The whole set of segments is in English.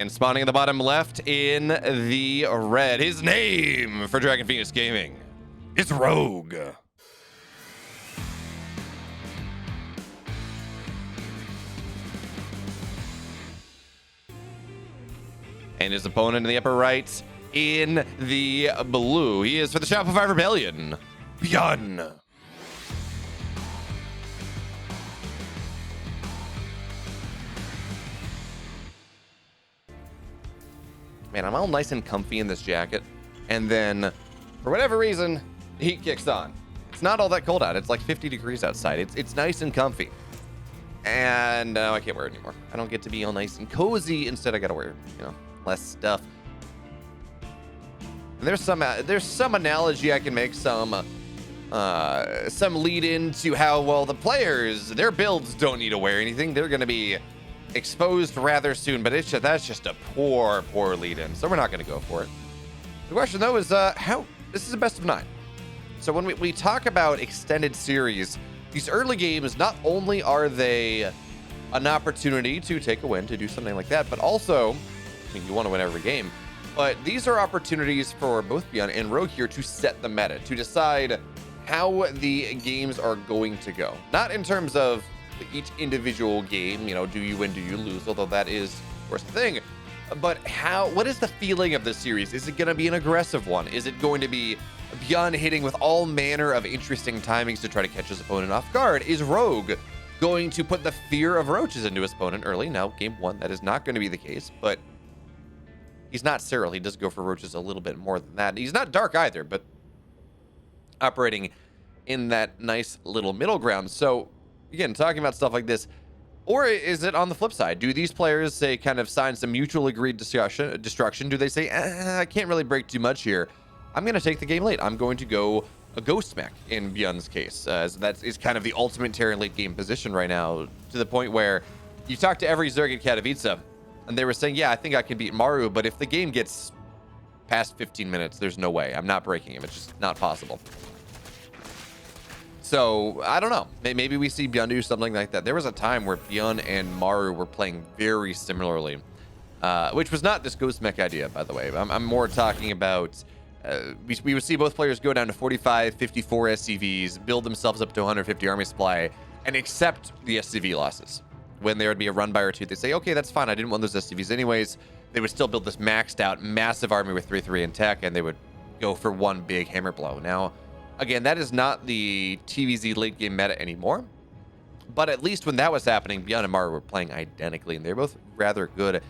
And spawning in the bottom left in the red, his name for Dragon Phoenix Gaming is Rogue. And his opponent in the upper right in the blue, he is for the Shopify Rebellion, Byun. Man, I'm all nice and comfy in this jacket, and then for whatever reason, the heat kicks on. It's not all that cold out. It's like 50 degrees outside. It's nice and comfy, and I can't wear it anymore. I don't get to be all nice and cozy. Instead, I gotta wear, less stuff. And there's some analogy I can make, some lead into how, well, the players, their builds don't need to wear anything. They're gonna be exposed rather soon, but that's just a poor lead in, so we're not going to go for it. The question though is how this is a best of 9. So when we talk about extended series, these early games, not only are they an opportunity to take a win, to do something like that, but also, I mean, you want to win every game, but these are opportunities for both Byun and Rogue here to set the meta, to decide how the games are going to go. Not in terms of each individual game, do you win, do you lose, although that is of course the thing, but what is the feeling of the series? Is it going to be an aggressive one? Is it going to be Byun hitting with all manner of interesting timings to try to catch his opponent off guard? Is Rogue going to put the fear of roaches into his opponent early? Now, game 1, that is not going to be the case, but he's not Cyril. He does go for roaches a little bit more than that. He's not Dark either, but operating in that nice little middle ground. So again, talking about stuff like this, or is it on the flip side? Do these players say kind of sign some mutual agreed destruction? Do they say, I can't really break too much here. I'm going to take the game late. I'm going to go a ghost mech in Byun's case. As that is kind of the ultimate Terran late game position right now, to the point where you talk to every Zerg in Katowice, and they were saying, yeah, I think I can beat Maru, but if the game gets past 15 minutes, there's no way. I'm not breaking him. It's just not possible. So, I don't know. Maybe we see Byun do something like that. There was a time where Byun and Maru were playing very similarly, which was not this Ghost Mech idea, by the way. I'm more talking about, we would see both players go down to 45, 54 SCVs, build themselves up to 150 army supply, and accept the SCV losses. When there would be a run by or two, they'd say, okay, that's fine. I didn't want those SCVs anyways. They would still build this maxed out, massive army with 3-3 in tech, and they would go for one big hammer blow. Now, again, that is not the TVZ late game meta anymore, but at least when that was happening, Byun and Maru were playing identically, and they're both rather good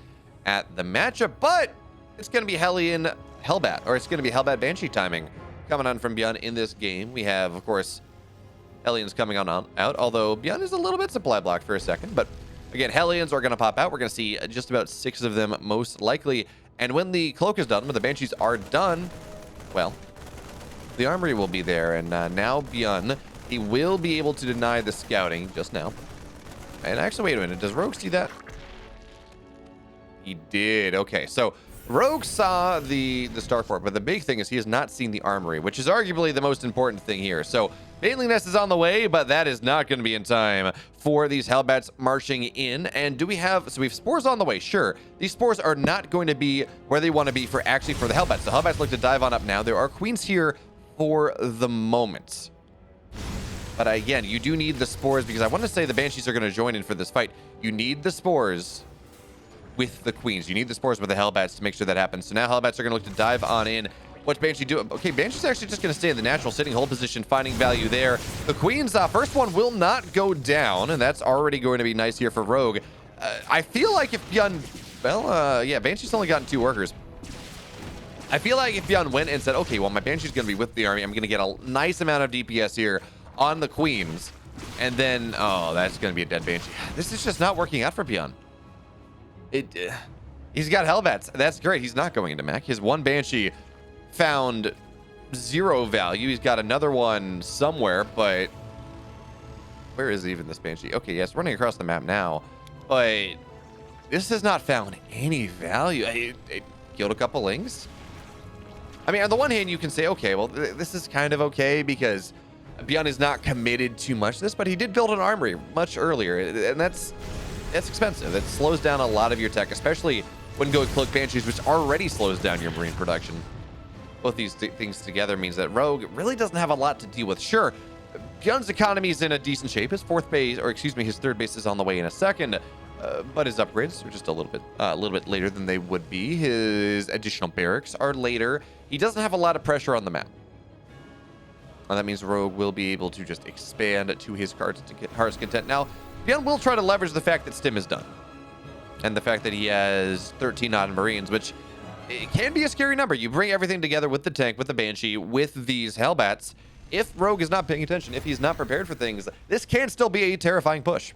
at the matchup. But it's going to be Hellion Hellbat, or it's going to be Hellbat Banshee timing coming on from Byun in this game. We have, of course, Hellions coming on out, although Byun is a little bit supply blocked for a second. But again, Hellions are going to pop out. We're going to see just about 6 of them most likely. And when the cloak is done, when the Banshees are done, well, the armory will be there, and now Byun, he will be able to deny the scouting just now. And actually, wait a minute, does Rogue see that? He did. Okay, so Rogue saw the starport, but the big thing is he has not seen the armory, which is arguably the most important thing here. So Baneling Nest is on the way, but that is not going to be in time for these Hellbats marching in. And do we have, so we have spores on the way, sure. These spores are not going to be where they want to be for the Hellbats. The Hellbats look to dive on up now. There are queens here for the moment. But again, you do need the spores, because I want to say the Banshees are going to join in for this fight. You need the spores with the queens. You need the spores with the Hellbats to make sure that happens. So now Hellbats are going to look to dive on in. What's Banshee do? Okay, Banshee's actually just going to stay in the natural sitting hold position, finding value there. The queens, first one will not go down, and that's already going to be nice here for Rogue. I feel like if Byun, well, yeah, Banshee's only gotten 2 workers. I feel like if Byun went and said, okay, well, my Banshee's going to be with the army, I'm going to get a nice amount of DPS here on the queens, and then, oh, that's going to be a dead Banshee. This is just not working out for Byun. He's got Hellbats. That's great. He's not going into mech. His one Banshee found 0 value. He's got another one somewhere, but where is even this Banshee? Okay, yes, running across the map now, but this has not found any value. It killed a couple lings. I mean, on the one hand, you can say, okay, well, this is kind of okay because Byun is not committed too much to this, but he did build an armory much earlier, and that's expensive. It slows down a lot of your tech, especially Wouldn't go with Cloak Banshees, which already slows down your Marine production. Both these things together means that Rogue really doesn't have a lot to deal with. Sure, Byun's economy is in a decent shape. His fourth base, or excuse me, his third base is on the way in a second. But his upgrades are just a little bit later than they would be. His additional barracks are later. He doesn't have a lot of pressure on the map. And that means Rogue will be able to just expand to his heart's content. Now, Byun will try to leverage the fact that Stim is done. And the fact that he has 13 odd Marines, which it can be a scary number. You bring everything together with the tank, with the Banshee, with these Hellbats. If Rogue is not paying attention, if he's not prepared for things, this can still be a terrifying push.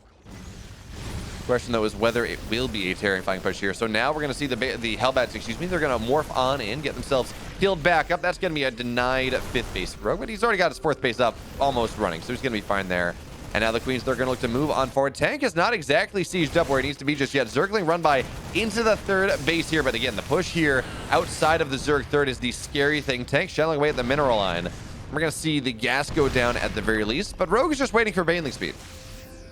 The question, though, is whether it will be a terrifying push here. So now we're going to see the Hellbats, excuse me, they're going to morph on in, get themselves healed back up. That's going to be a denied fifth base for Rogue, but he's already got his fourth base up, almost running, so he's going to be fine there. And now the Queens, they're going to look to move on forward. Tank is not exactly sieged up where it needs to be just yet. Zergling run by into the third base here. But again, the push here outside of the Zerg third is the scary thing. Tank shelling away at the mineral line. We're going to see the gas go down at the very least. But Rogue is just waiting for baneling speed.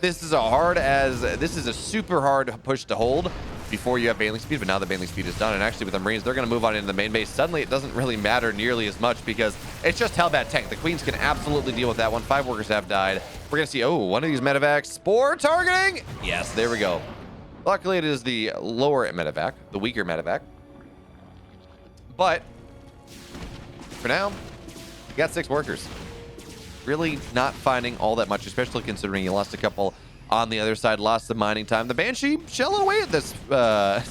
This is a super hard push to hold before you have baneling speed. But now the baneling speed is done. And actually with the Marines, they're going to move on into the main base. Suddenly, it doesn't really matter nearly as much because it's just Hellbat tank. The Queens can absolutely deal with that one. 5 workers have died. We're going to see, oh, one of these medevacs. Spore targeting. Yes, there we go. Luckily, it is the lower medevac, the weaker medevac. But for now, you got 6 workers. Really not finding all that much, especially considering you lost a couple on the other side, lost the mining time. The Banshee shelling away at this,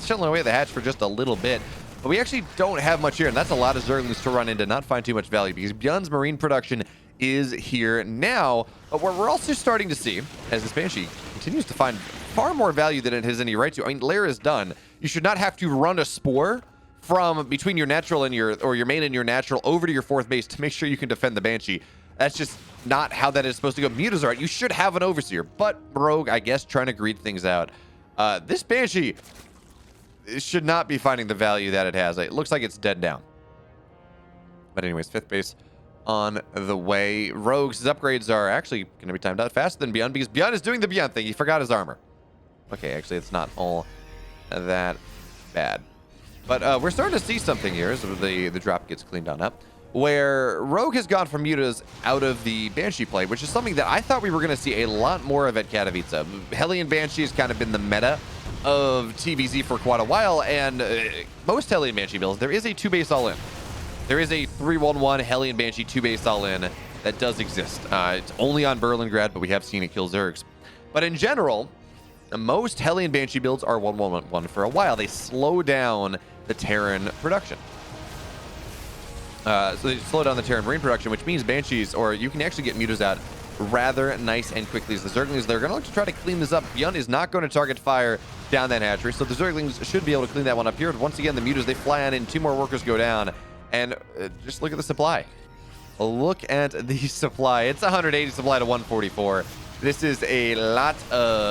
shelling away at the hatch for just a little bit. But we actually don't have much here, and that's a lot of Zerglings to run into, not find too much value, because Byun's Marine production is here now. But what we're also starting to see, as this Banshee continues to find far more value than it has any right to. I mean, Lair is done. You should not have to run a Spore from between your natural and your main and your natural over to your fourth base to make sure you can defend the Banshee. That's just not how that is supposed to go. Mutas are. You should have an Overseer, but Rogue, I guess, trying to greed things out. This Banshee should not be finding the value that it has. It looks like it's dead down. But anyways, fifth base on the way. Rogue's upgrades are actually going to be timed out faster than Byun because Byun is doing the Byun thing. He forgot his armor. Okay, actually, it's not all that bad. But we're starting to see something here as the drop gets cleaned on up, where Rogue has gone from mutas out of the Banshee play, which is something that I thought we were going to see a lot more of at Katowice. Hellion Banshee has kind of been the meta of TVZ for quite a while, and most Hellion Banshee builds, there is a 2-base all-in. There is a 3-1-1 Hellion Banshee 2-base all-in that does exist. It's only on Berlingrad, but we have seen it kill Zergs. But in general, most Hellion Banshee builds are 1-1-1 for a while. They slow down the Terran production. So they slow down the Terran Marine production, which means Banshees, or you can actually get mutas out rather nice and quickly. As the Zerglings, they're going to look to try to clean this up. Byun is not going to target fire down that hatchery, so the Zerglings should be able to clean that one up here. Once again, the mutas, they fly on in, 2 more workers go down, and just look at the supply. Look at the supply. It's 180 supply to 144. This is a lot.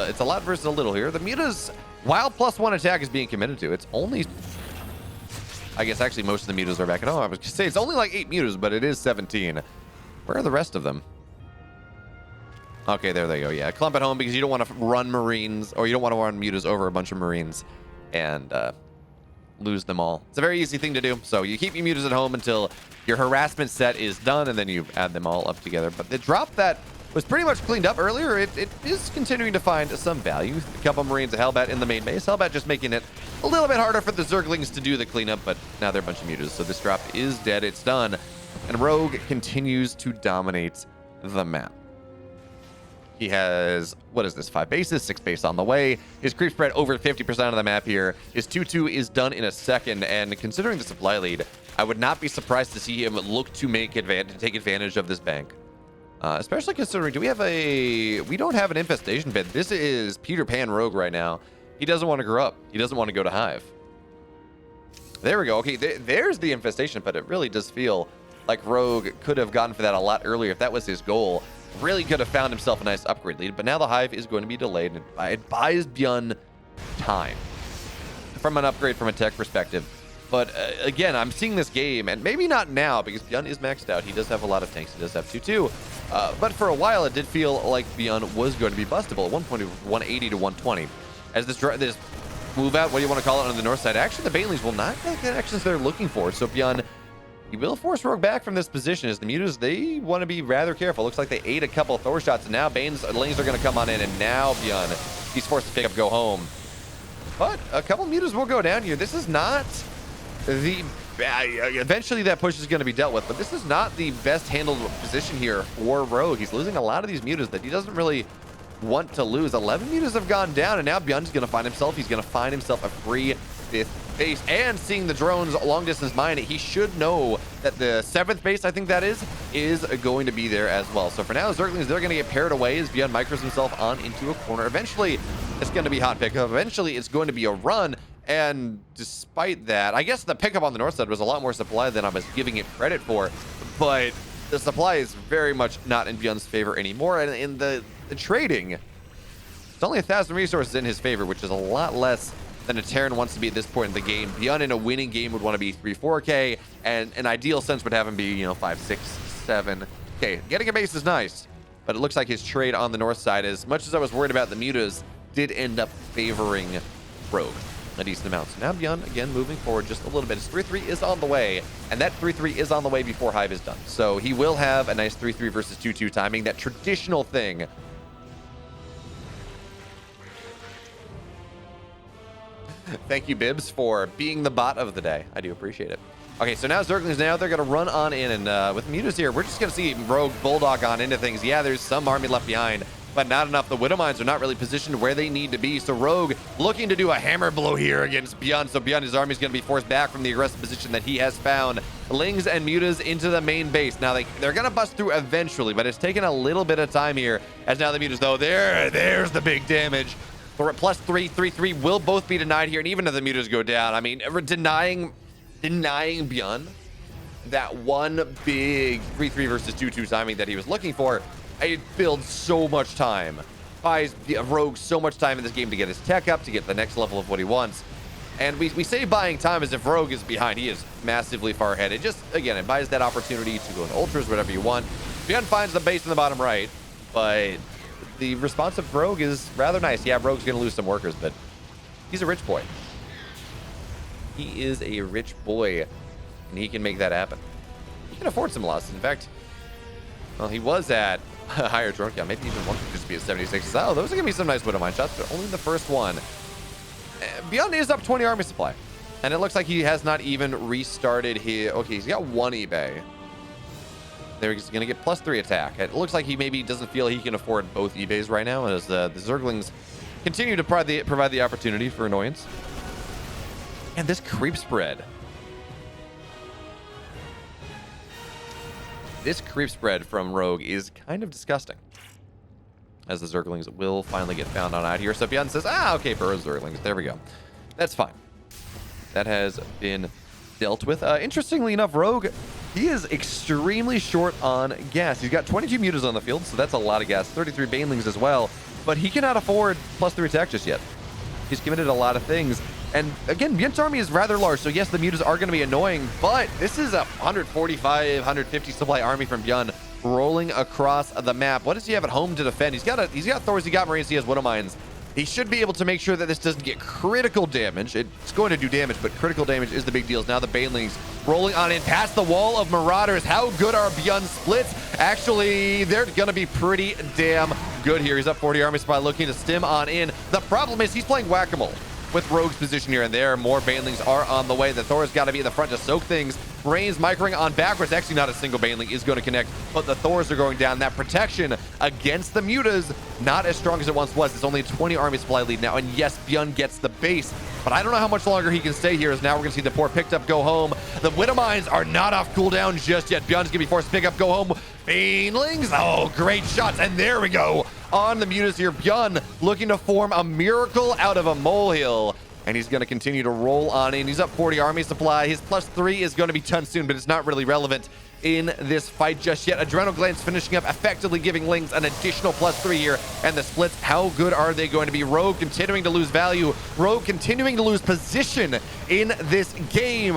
It's a lot versus a little here. The mutas, while +1 attack is being committed to, it's only, I guess actually most of the mutas are back at home. I was going to say it's only like 8 mutas, but it is 17. Where are the rest of them? Okay, there they go. Yeah, clump at home because you don't want to run Marines, or you don't want to run mutas over a bunch of Marines and lose them all. It's a very easy thing to do. So you keep your mutas at home until your harassment set is done, and then you add them all up together. But the drop that was pretty much cleaned up earlier, it is continuing to find some value. A couple Marines, a Hellbat in the main base. Hellbat just making it a little bit harder for the Zerglings to do the cleanup, but now they're a bunch of mutas. So this drop is dead. It's done. And Rogue continues to dominate the map. He has, what is this, 5 bases, 6 base on the way. His creep spread over 50% of the map here. His 2-2 is done in a second, and considering the supply lead, I would not be surprised to see him look to take advantage of this bank. Especially considering, we don't have an infestation pit. This is Peter Pan Rogue right now. He doesn't want to grow up. He doesn't want to go to Hive. There we go. Okay, there's the infestation pit. It really does feel like Rogue could have gone for that a lot earlier if that was his goal. Really could have found himself a nice upgrade lead, but now the Hive is going to be delayed, and it buys Byun time from an upgrade from a tech perspective. But again, I'm seeing this game, and maybe not now because Byun is maxed out. He does have a lot of tanks. He does have 2-2. But for a while, it did feel like Byun was going to be bustable. At one point, it was 180 to 120. As this move out, what do you want to call it, on the north side. Actually, the Banelings will not get the connections they're looking for. So Byun, he will force Rogue back from this position as the Mutas, they want to be rather careful. Looks like they ate a couple of Thor shots, and now Bane's Lings are going to come on in, and now Byun, he's forced to pick up, go home. But a couple of Mutas will go down here. This is not the... eventually that push is going to be dealt with, but this is not the best handled position here for Rogue. He's losing a lot of these Mutas that he doesn't really want to lose. 11 Mutas have gone down, and now Byun's going to find himself. He's going to find himself a free 5th base, and seeing the drones long distance mine, he should know that the 7th base, I think that is going to be there as well. So for now, Zerglings, they're going to get paired away as Byun micros himself on into a corner. Eventually, it's going to be hot pickup. Eventually, it's going to be a run. And despite that, I guess the pickup on the north side was a lot more supply than I was giving it credit for. But the supply is very much not in Byun's favor anymore. And in the trading, it's only 1,000 resources in his favor, which is a lot less than a Terran wants to be at this point in the game. Byun in a winning game would want to be 3-4K, and an ideal sense would have him be, you know, 5, 6, 7K. Getting a base is nice, but it looks like his trade on the north side, as much as I was worried about the Mutas, did end up favoring Rogue a decent amount. So now Byun, again, moving forward just a little bit. His 3-3 is on the way, and that 3-3 is on the way before Hive is done. So he will have a nice 3-3 versus 2-2 timing, that traditional thing. Thank you, Bibbs, for being the bot of the day. I do appreciate it. Okay, so now Zerglings, now they're going to run on in, and with Mutas here, we're just going to see Rogue Bulldog on into things. Yeah, there's some army left behind, but not enough. The Widowmines are not really positioned where they need to be. So Rogue looking to do a hammer blow here against Byun. So Byun, his army is going to be forced back from the aggressive position that he has found. Lings and Mutas into the main base. Now they're going to bust through eventually, but it's taken a little bit of time here. As now the Mutas, though, there's the big damage. +3, 3-3 will both be denied here, and even if the Mutas go down, I mean, denying Byun that one big 3-3 versus 2-2 timing that he was looking for. It builds so much time. Buys Rogue so much time in this game to get his tech up, to get the next level of what he wants. And we say buying time as if Rogue is behind. He is massively far ahead. It just, again, it buys that opportunity to go into ultras, whatever you want. Byun finds the base in the bottom right, but the response of Rogue is rather nice. Yeah, Rogue's going to lose some workers, but he's a rich boy. He is a rich boy, and he can make that happen. He can afford some losses. In fact, well, he was at a higher drone count. Maybe even one could just be at 76. Oh, those are going to be some nice Widowmine shots, but only the first one. Byun is up 20 army supply, and it looks like he has not even restarted his... Okay, he's got one eBay. There, he's going to get +3 attack. It looks like he maybe doesn't feel he can afford both eBays right now, as the Zerglings continue to provide the opportunity for annoyance. And this creep spread. This creep spread from Rogue is kind of disgusting, as the Zerglings will finally get found on out here. So Byun says, okay, for Zerglings. There we go. That's fine. That has been dealt with. Interestingly enough, Rogue, he is extremely short on gas. He's got 22 Mutas on the field, so that's a lot of gas. 33 Banelings as well, but he cannot afford +3 attack just yet. He's committed a lot of things. And again, Byun's army is rather large, so yes, the Mutas are going to be annoying, but this is a 145, 150 supply army from Byun rolling across the map. What does he have at home to defend? He's got Thors, he got Marines, he has Widowmines. He should be able to make sure that this doesn't get critical damage. It's going to do damage, but critical damage is the big deal. Now the Banelings rolling on in past the wall of Marauders. How good are Byun's splits? Actually, they're going to be pretty damn good here. He's up 40 army supply, looking to stim on in. The problem is he's playing whack-a-mole with Rogue's position here and there. More Banelings are on the way. The Thor's got to be in the front to soak things. Brains microing on backwards. Actually, not a single Baneling is going to connect, but the Thors are going down. That protection against the Mutas, not as strong as it once was. It's only a 20 army supply lead now, and yes, Byun gets the base, but I don't know how much longer he can stay here, as now we're going to see the poor picked up go home. The Widowmines are not off cooldown just yet. Byun's going to be forced to pick up go home. Banelings, oh, great shots, and there we go. On the Mutas here, Byun looking to form a miracle out of a molehill. And he's going to continue to roll on in. He's up 40 army supply. His +3 is going to be done soon, but it's not really relevant in this fight just yet. Adrenal Glands finishing up, effectively giving Lings an additional +3 here. And the splits, how good are they going to be? Rogue continuing to lose value. Rogue continuing to lose position in this game.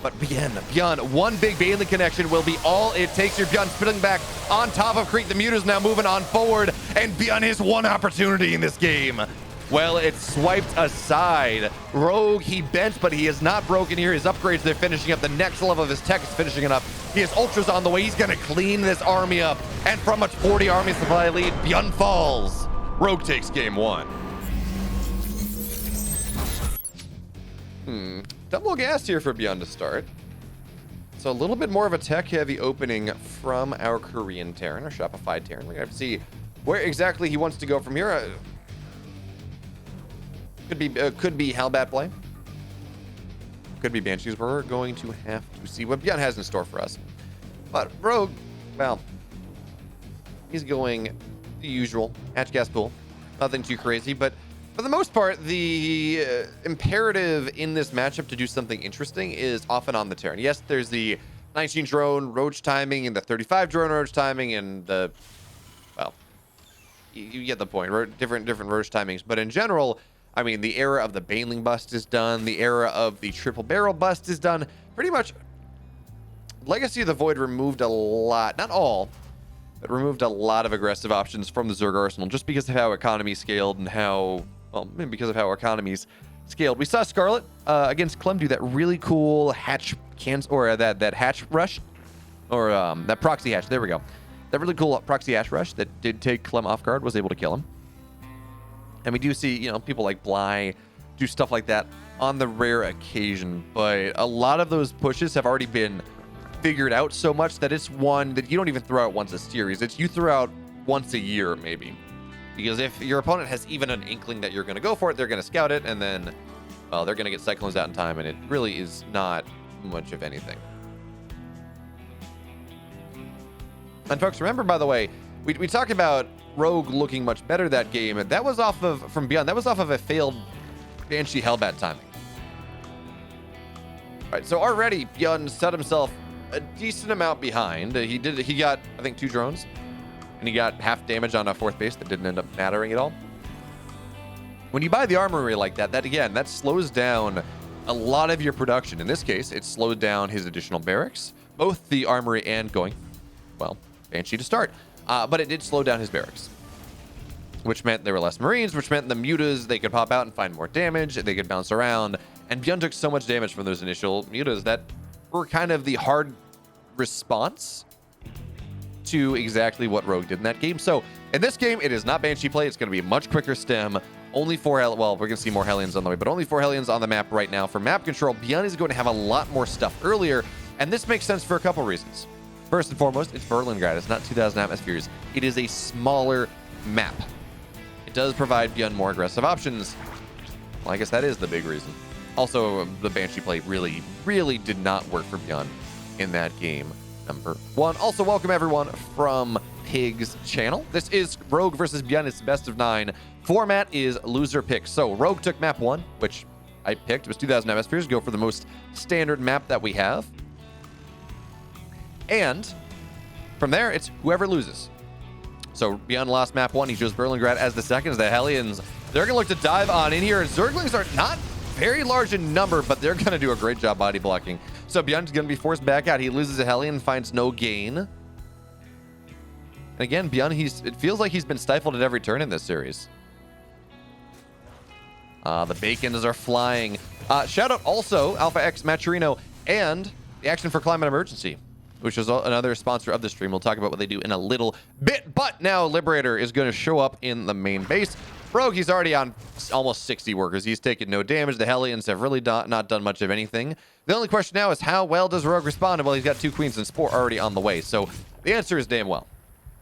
But Byun, one big Bailey connection will be all it takes here. Byun spitting back on top of Creek. The Mutas now moving on forward, and Byun has one opportunity in this game. Well, it's swiped aside. Rogue, he bent, but he is not broken here. His upgrades, they're finishing up. The next level of his tech is finishing it up. He has ultras on the way. He's going to clean this army up. And from a 40 army supply lead, Byun falls. Rogue takes game 1. Double gas here for Byun to start. So a little bit more of a tech-heavy opening from our Korean Terran, or Shopify Terran. We're going to have to see where exactly he wants to go from here. Could be Hellbat play. Could be Banshees. We're going to have to see what Byun has in store for us. But Rogue, well, he's going the usual. Hatch gas pool. Nothing too crazy, but for the most part, the imperative in this matchup to do something interesting is often on the Terran. Yes, there's the 19 drone roach timing and the 35 drone roach timing and the, well, you get the point. Different roach timings. But in general, I mean, the era of the Baneling bust is done. The era of the triple barrel bust is done. Pretty much, Legacy of the Void removed a lot, not all, but removed a lot of aggressive options from the Zerg arsenal just because of how economy scaled and how, well, because of how economies scaled. We saw Scarlet against Clem do that really cool hatch that hatch rush, or that proxy hatch. There we go. That really cool proxy hatch rush that did take Clem off guard, was able to kill him. And we do see, you know, people like Bly do stuff like that on the rare occasion, but a lot of those pushes have already been figured out so much that it's one that you don't even throw out once a series. It's you throw out once a year, maybe. Because if your opponent has even an inkling that you're going to go for it, they're going to scout it, and then, well, they're going to get Cyclones out in time, and it really is not much of anything. And folks, remember, by the way, we talked about Rogue looking much better that game, and that was off of, from Byun, that was off of a failed Banshee Hellbat timing. All right, so already Byun set himself a decent amount behind. He got, I think, 2 drones. And he got half damage on a 4th base that didn't end up mattering at all. When you buy the armory like that, that slows down a lot of your production. In this case, it slowed down his additional barracks, both the armory and going, well, Banshee to start. But it did slow down his barracks, which meant there were less Marines, which meant the mutas, they could pop out and find more damage. They could bounce around. And Byun took so much damage from those initial mutas that were kind of the hard response to exactly what Rogue did in that game. So in this game, it is not Banshee play. It's going to be a much quicker stem. Only 4, well, we're going to see more Hellions on the way, but only 4 Hellions on the map right now. For map control, Byun is going to have a lot more stuff earlier, and this makes sense for a couple reasons. First and foremost, it's Berlingrad. It's not 2,000 atmospheres. It is a smaller map. It does provide Byun more aggressive options. Well, I guess that is the big reason. Also, the Banshee play really, really did not work for Byun in that game. Number 1. Also, welcome everyone from Pig's channel. This is Rogue versus Byun. It's best of 9. Format is loser pick. So Rogue took map 1, which I picked. It was 2,000 atmospheres. Go for the most standard map that we have. And from there, it's whoever loses. So Byun lost map 1. He chose Berlingrad as the second. As the Hellions, they're going to look to dive on in here. Zerglings are not very large in number, but they're going to do a great job body blocking. So Byun's going to be forced back out. He loses a Hellion, finds no gain. And again, Byun, it feels like he's been stifled at every turn in this series. The Bacons are flying. Shout out also Alpha X Maturino and the Action for Climate Emergency, which is another sponsor of the stream. We'll talk about what they do in a little bit. But now Liberator is going to show up in the main base. Rogue, he's already on almost 60 workers. He's taken no damage. The Hellions have really not done much of anything. The only question now is how well does Rogue respond? Well, he's got 2 Queens and Spore already on the way. So the answer is damn well.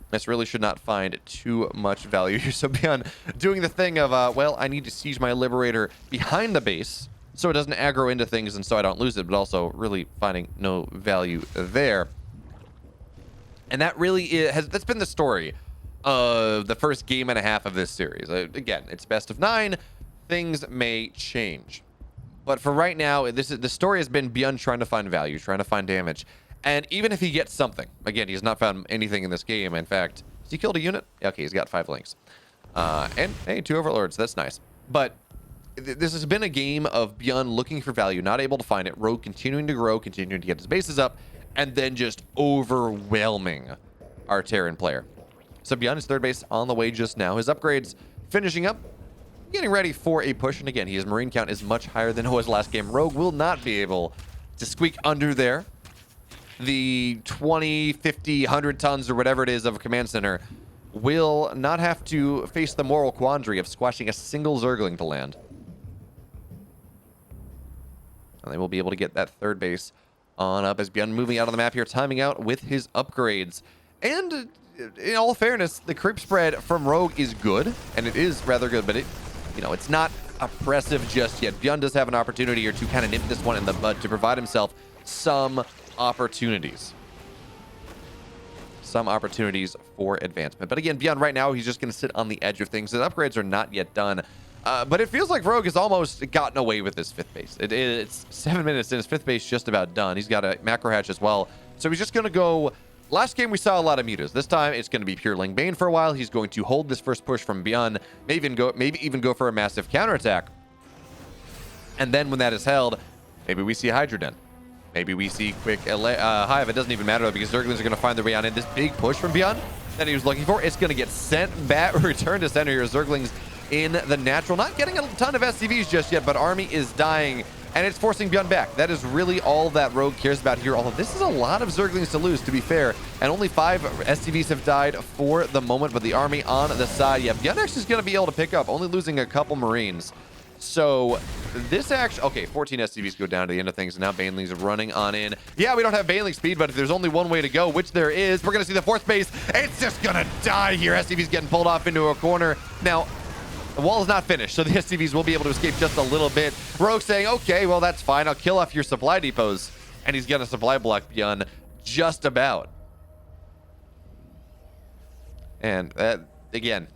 This really should not find too much value here. So Byun doing the thing of, well, I need to siege my Liberator behind the base so it doesn't aggro into things and so I don't lose it, but also really finding no value there. And that really that's been the story of the first game and a half of this series. Again, it's best of 9. Things may change. But for right now, the story has been Byun trying to find value, trying to find damage. And even if he gets something, again, he's not found anything in this game. In fact, has he killed a unit? Okay, he's got 5 links. And, hey, 2 Overlords. That's nice. But this has been a game of Byun looking for value, not able to find it. Rogue continuing to grow, continuing to get his bases up, and then just overwhelming our Terran player. So Byun is 3rd base on the way just now. His upgrades finishing up. getting ready for a push. And again, his marine count is much higher than it was last game. Rogue will not be able to squeak under there. The 20, 50, 100 tons or whatever it is of a command center will not have to face the moral quandary of squashing a single Zergling to land. And they will be able to get that third base on up as Byun moving out on the map here, timing out with his upgrades. And in all fairness, the creep spread from Rogue is good, and it is rather good, but it's not oppressive just yet. Byun does have an opportunity here to kind of nip this one in the bud to provide himself some opportunities. Some opportunities for advancement. But again, Byun right now, he's just going to sit on the edge of things. The upgrades are not yet done. But it feels like Rogue has almost gotten away with his fifth base. It's 7 minutes and his fifth base just about done. He's got a macro hatch as well. So he's just going to go... Last game, we saw a lot of mutas. This time, it's going to be pure Ling Bane for a while. He's going to hold this first push from Byun. Maybe even go for a massive counterattack. And then when that is held, maybe we see Hydra Den. Maybe we see quick Hive. It doesn't even matter, though, because Zerglings are going to find their way on in. This big push from Byun that he was looking for, it's going to get sent back, return to center here. Zerglings in the natural. Not getting a ton of SCVs just yet, but army is dying, and it's forcing Byun back. That is really all that Rogue cares about here, although this is a lot of Zerglings to lose, to be fair, and only 5 SCVs have died for the moment, but the army on the side, yeah, Byun actually is going to be able to pick up, only losing a couple Marines. So this actually, okay, 14 SCVs go down to the end of things, and now Baneling's running on in. Yeah, we don't have Baneling speed, but if there's only one way to go, which there is, we're going to see the fourth base. It's just going to die here. SCV's getting pulled off into a corner. Now, the wall is not finished, so the SCVs will be able to escape just a little bit. Rogue saying, okay, well, that's fine. I'll kill off your supply depots. And he's going to supply block Byun just about. And, again,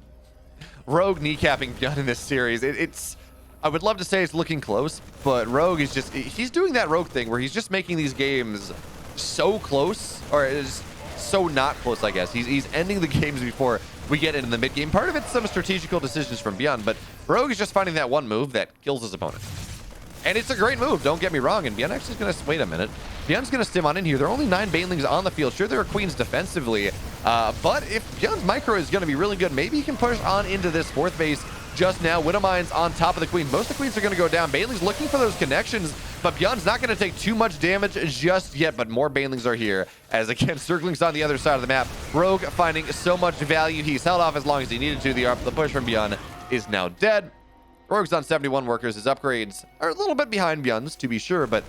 Rogue kneecapping Byun in this series, it's... I would love to say it's looking close, but Rogue is just... He's doing that Rogue thing where he's just making these games so close, or is so not close, I guess. He's ending the games before we get into the mid game. Part of it's some strategical decisions from Byun, but Rogue is just finding that one move that kills his opponent. And it's a great move, don't get me wrong, and Byun actually is going to... Wait a minute. Byun's going to stim on in here. There are only 9 Banelings on the field. Sure, there are Queens defensively, but if Byun's micro is going to be really good, maybe he can push on into this fourth base just now. Widowmine's on top of the Queen. Most of the Queens are going to go down. Baneling's looking for those connections, but Byun's not going to take too much damage just yet, but more Banelings are here, as again, Zerglings on the other side of the map. Rogue finding so much value. He's held off as long as he needed to. The push from Byun is now dead. Rogue's on 71 workers. His upgrades are a little bit behind Byun's, to be sure, but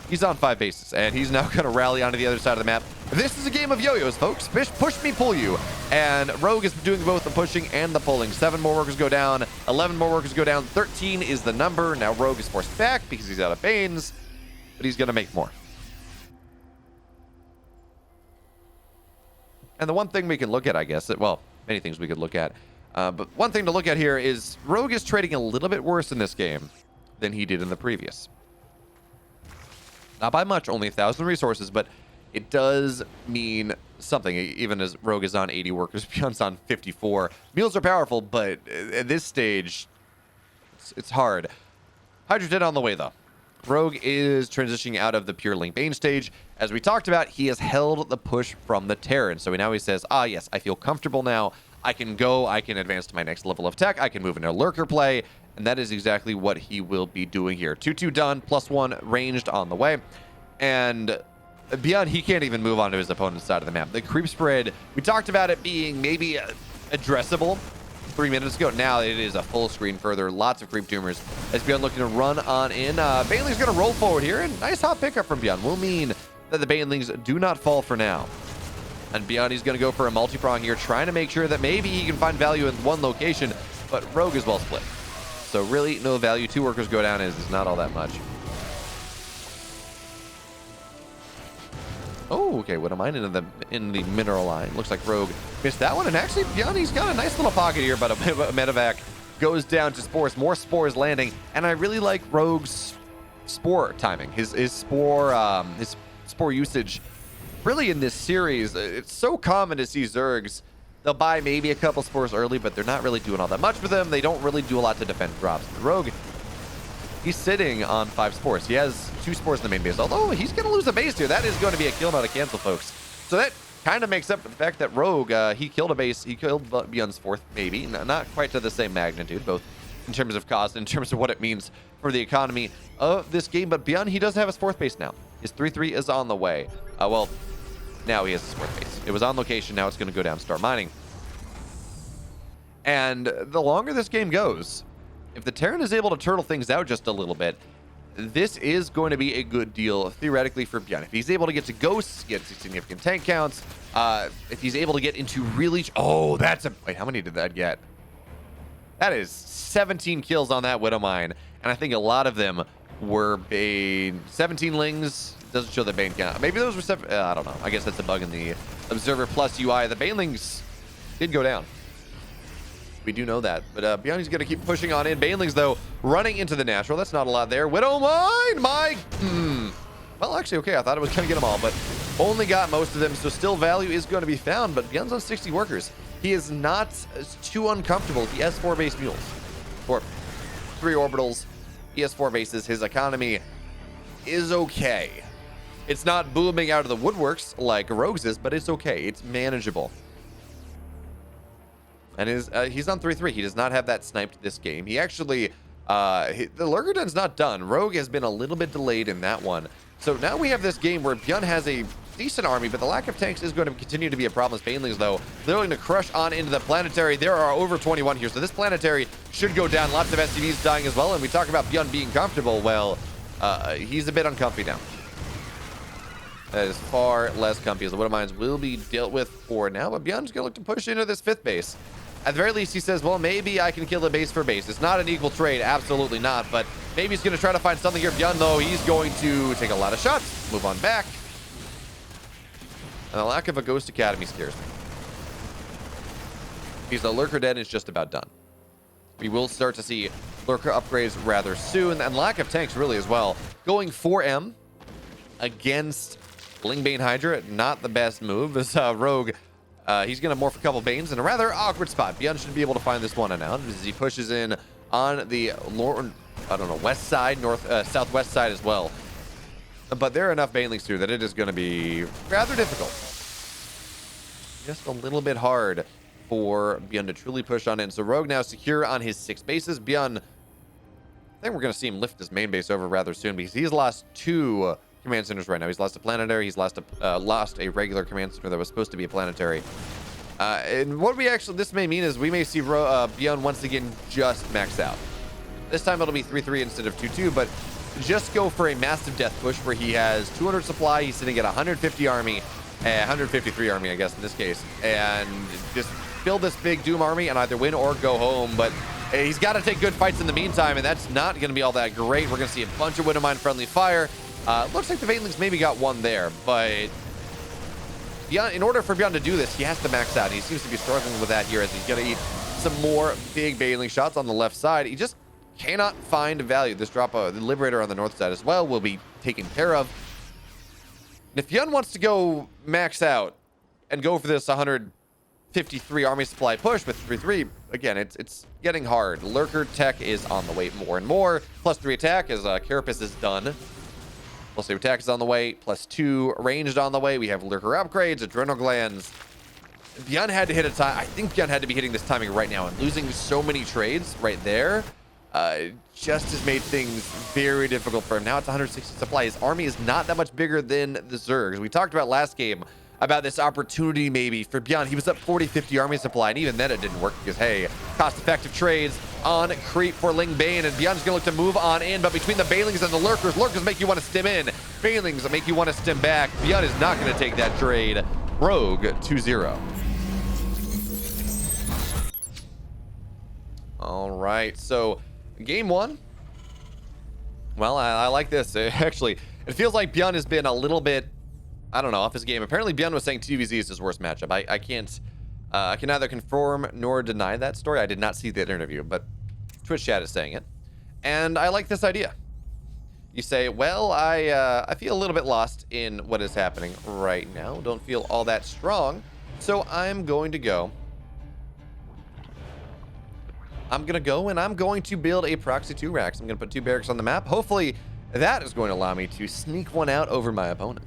he's on 5 bases, and he's now going to rally onto the other side of the map. This is a game of yo-yos, folks. Push me, pull you. And Rogue is doing both the pushing and the pulling. 7 more workers go down. 11 more workers go down. 13 is the number. Now Rogue is forced back because he's out of Banes, but he's going to make more. And the one thing we can look at, I guess, well, many things we could look at, but one thing to look at here is Rogue is trading a little bit worse in this game than he did in the previous. Not by much, only 1,000 resources, but it does mean something, even as Rogue is on 80 workers, Byun's on 54. Mules are powerful, but at this stage, it's hard. Hydra Den on the way, though. Rogue is transitioning out of the pure Ling Bane stage. As we talked about, he has held the push from the Terran. So now he says, yes, I feel comfortable now. I can go, I can advance to my next level of tech, I can move into lurker play, and that is exactly what he will be doing here. 2-2 done, +1 ranged on the way. And Byun, he can't even move onto his opponent's side of the map. The creep spread, we talked about it being maybe addressable 3 minutes ago. Now it is a full screen further. Lots of creep tumors as Byun looking to run on in. Baneling's going to roll forward here, and nice hot pickup from Byun will mean that the Banelings do not fall for now. And Byun, he's going to go for a multi-prong here, trying to make sure that maybe he can find value in one location, but Rogue is well split. So really no value. 2 workers go down is not all that much. Oh, okay. What am I in the mineral line? Looks like Rogue missed that one. And actually, Byun, he's got a nice little pocket here, but a medevac goes down to spores. More spores landing, and I really like Rogue's spore timing. His spore usage. Really, in this series, it's so common to see Zergs. They'll buy maybe a couple spores early, but they're not really doing all that much with them. They don't really do a lot to defend drops. But Rogue, he's sitting on 5 spores. He has 2 spores in the main base, although he's going to lose a base here. That is going to be a kill, not a cancel, folks. So that kind of makes up for the fact that Rogue, he killed a base. He killed Byun's 4th, maybe. Not quite to the same magnitude. Both in terms of cost, in terms of what it means for the economy of this game. But Byun, he does have his 4th base now. His 3-3 is on the way. Well, now he has his 4th base. It was on location. Now it's going to go down, start mining. And the longer this game goes, if the Terran is able to turtle things out just a little bit, this is going to be a good deal theoretically for Byun. If he's able to get to ghosts, get significant tank counts, if he's able to get into really... Oh, that's a... Wait, how many did that get? That is 17 kills on that Widow Mine. And I think a lot of them were Bane. 17 Lings. Doesn't show the Bane count. Maybe those were... I don't know. I guess that's a bug in the Observer Plus UI. The Banelings did go down. We do know that. But Byun's going to keep pushing on in. Banelings, though, running into the natural. That's not a lot there. Widow Mine! Well, actually, okay. I thought it was going to get them all, but only got most of them. So still value is going to be found. But Byun's on 60 workers. He is not too uncomfortable. He has 4 base mules. 3 orbitals. He has 4 bases. His economy is okay. It's not booming out of the woodworks like Rogue's is, but it's okay. It's manageable. And he's on 3-3. He does not have that sniped this game. He actually, the Lurker Den's not done. Rogue has been a little bit delayed in that one. So now we have this game where Byun has a decent army, but the lack of tanks is going to continue to be a problem. Banelings, though, they're going to crush on into the planetary. There are over 21 here, so this planetary should go down. Lots of SCVs dying as well, and we talk about Byun being comfortable. Well, he's a bit uncomfy now. That is far less comfy, as the Widow Mines will be dealt with for now, but Byun's going to look to push into this 5th base. At the very least, he says, well, maybe I can kill the base for base. It's not an equal trade, absolutely not, but maybe he's going to try to find something here. Byun, though, he's going to take a lot of shots, move on back. And the lack of a Ghost Academy scares me. Because the Lurker Den is just about done. We will start to see Lurker upgrades rather soon, and lack of tanks really as well. Going 4M against Lingbane Hydra, not the best move. This Rogue... he's going to morph a couple Banes in a rather awkward spot. Byun should be able to find this one out as he pushes in on the west side, southwest side as well. But there are enough Banelings through that it is going to be rather difficult. Just a little bit hard for Byun to truly push on in. So Rogue now secure on his 6 bases. Byun, I think we're going to see him lift his main base over rather soon because he's lost 2 command centers right now. He's lost a planetary. He's lost a regular command center that was supposed to be a planetary. And what this may mean is we may see Byun once again just max out. This time it'll be 3-3 instead of 2-2, but just go for a massive death push where he has 200 supply. He's sitting at 150 army, 153 army, I guess in this case, and just build this big Doom army and either win or go home. But he's got to take good fights in the meantime, and that's not going to be all that great. We're going to see a bunch of Widow Mine friendly fire. Looks like the Banelings maybe got one there, but in order for Byun to do this, he has to max out. He seems to be struggling with that here as he's going to eat some more big Baneling shots on the left side. He just cannot find value. This drop of the Liberator on the north side as well will be taken care of. And if Byun wants to go max out and go for this 153 army supply push with 3-3, again, it's getting hard. Lurker tech is on the way more and more. +3 attack as Carapace is done. +2 attack is on the way. +2 ranged on the way. We have Lurker upgrades, Adrenal Glands. Byun had to hit a time. I think Byun had to be hitting this timing right now, and losing so many trades right there just has made things very difficult for him. Now it's 160 supply. His army is not that much bigger than the Zergs. We talked about last game about this opportunity maybe for Byun. He was up 40-50 army supply, and even then it didn't work because, hey, cost-effective trades on creep for Lingbane, and Byun's gonna look to move on in, but between the Banelings and the Lurkers make you want to stim in. Banelings make you want to stim back. Byun is not gonna take that trade. Rogue 2-0. All right, so game 1. Well, I like this. Actually, it feels like Byun has been a little bit, I don't know, off his game. Apparently, Byun was saying TVZ is his worst matchup. I can neither confirm nor deny that story. I did not see that interview, but Twitch chat is saying it. And I like this idea. You say, well, I feel a little bit lost in what is happening right now. Don't feel all that strong. So I'm going to go. I'm going to go and I'm going to build a proxy 2 racks. I'm going to put 2 barracks on the map. Hopefully that is going to allow me to sneak one out over my opponent.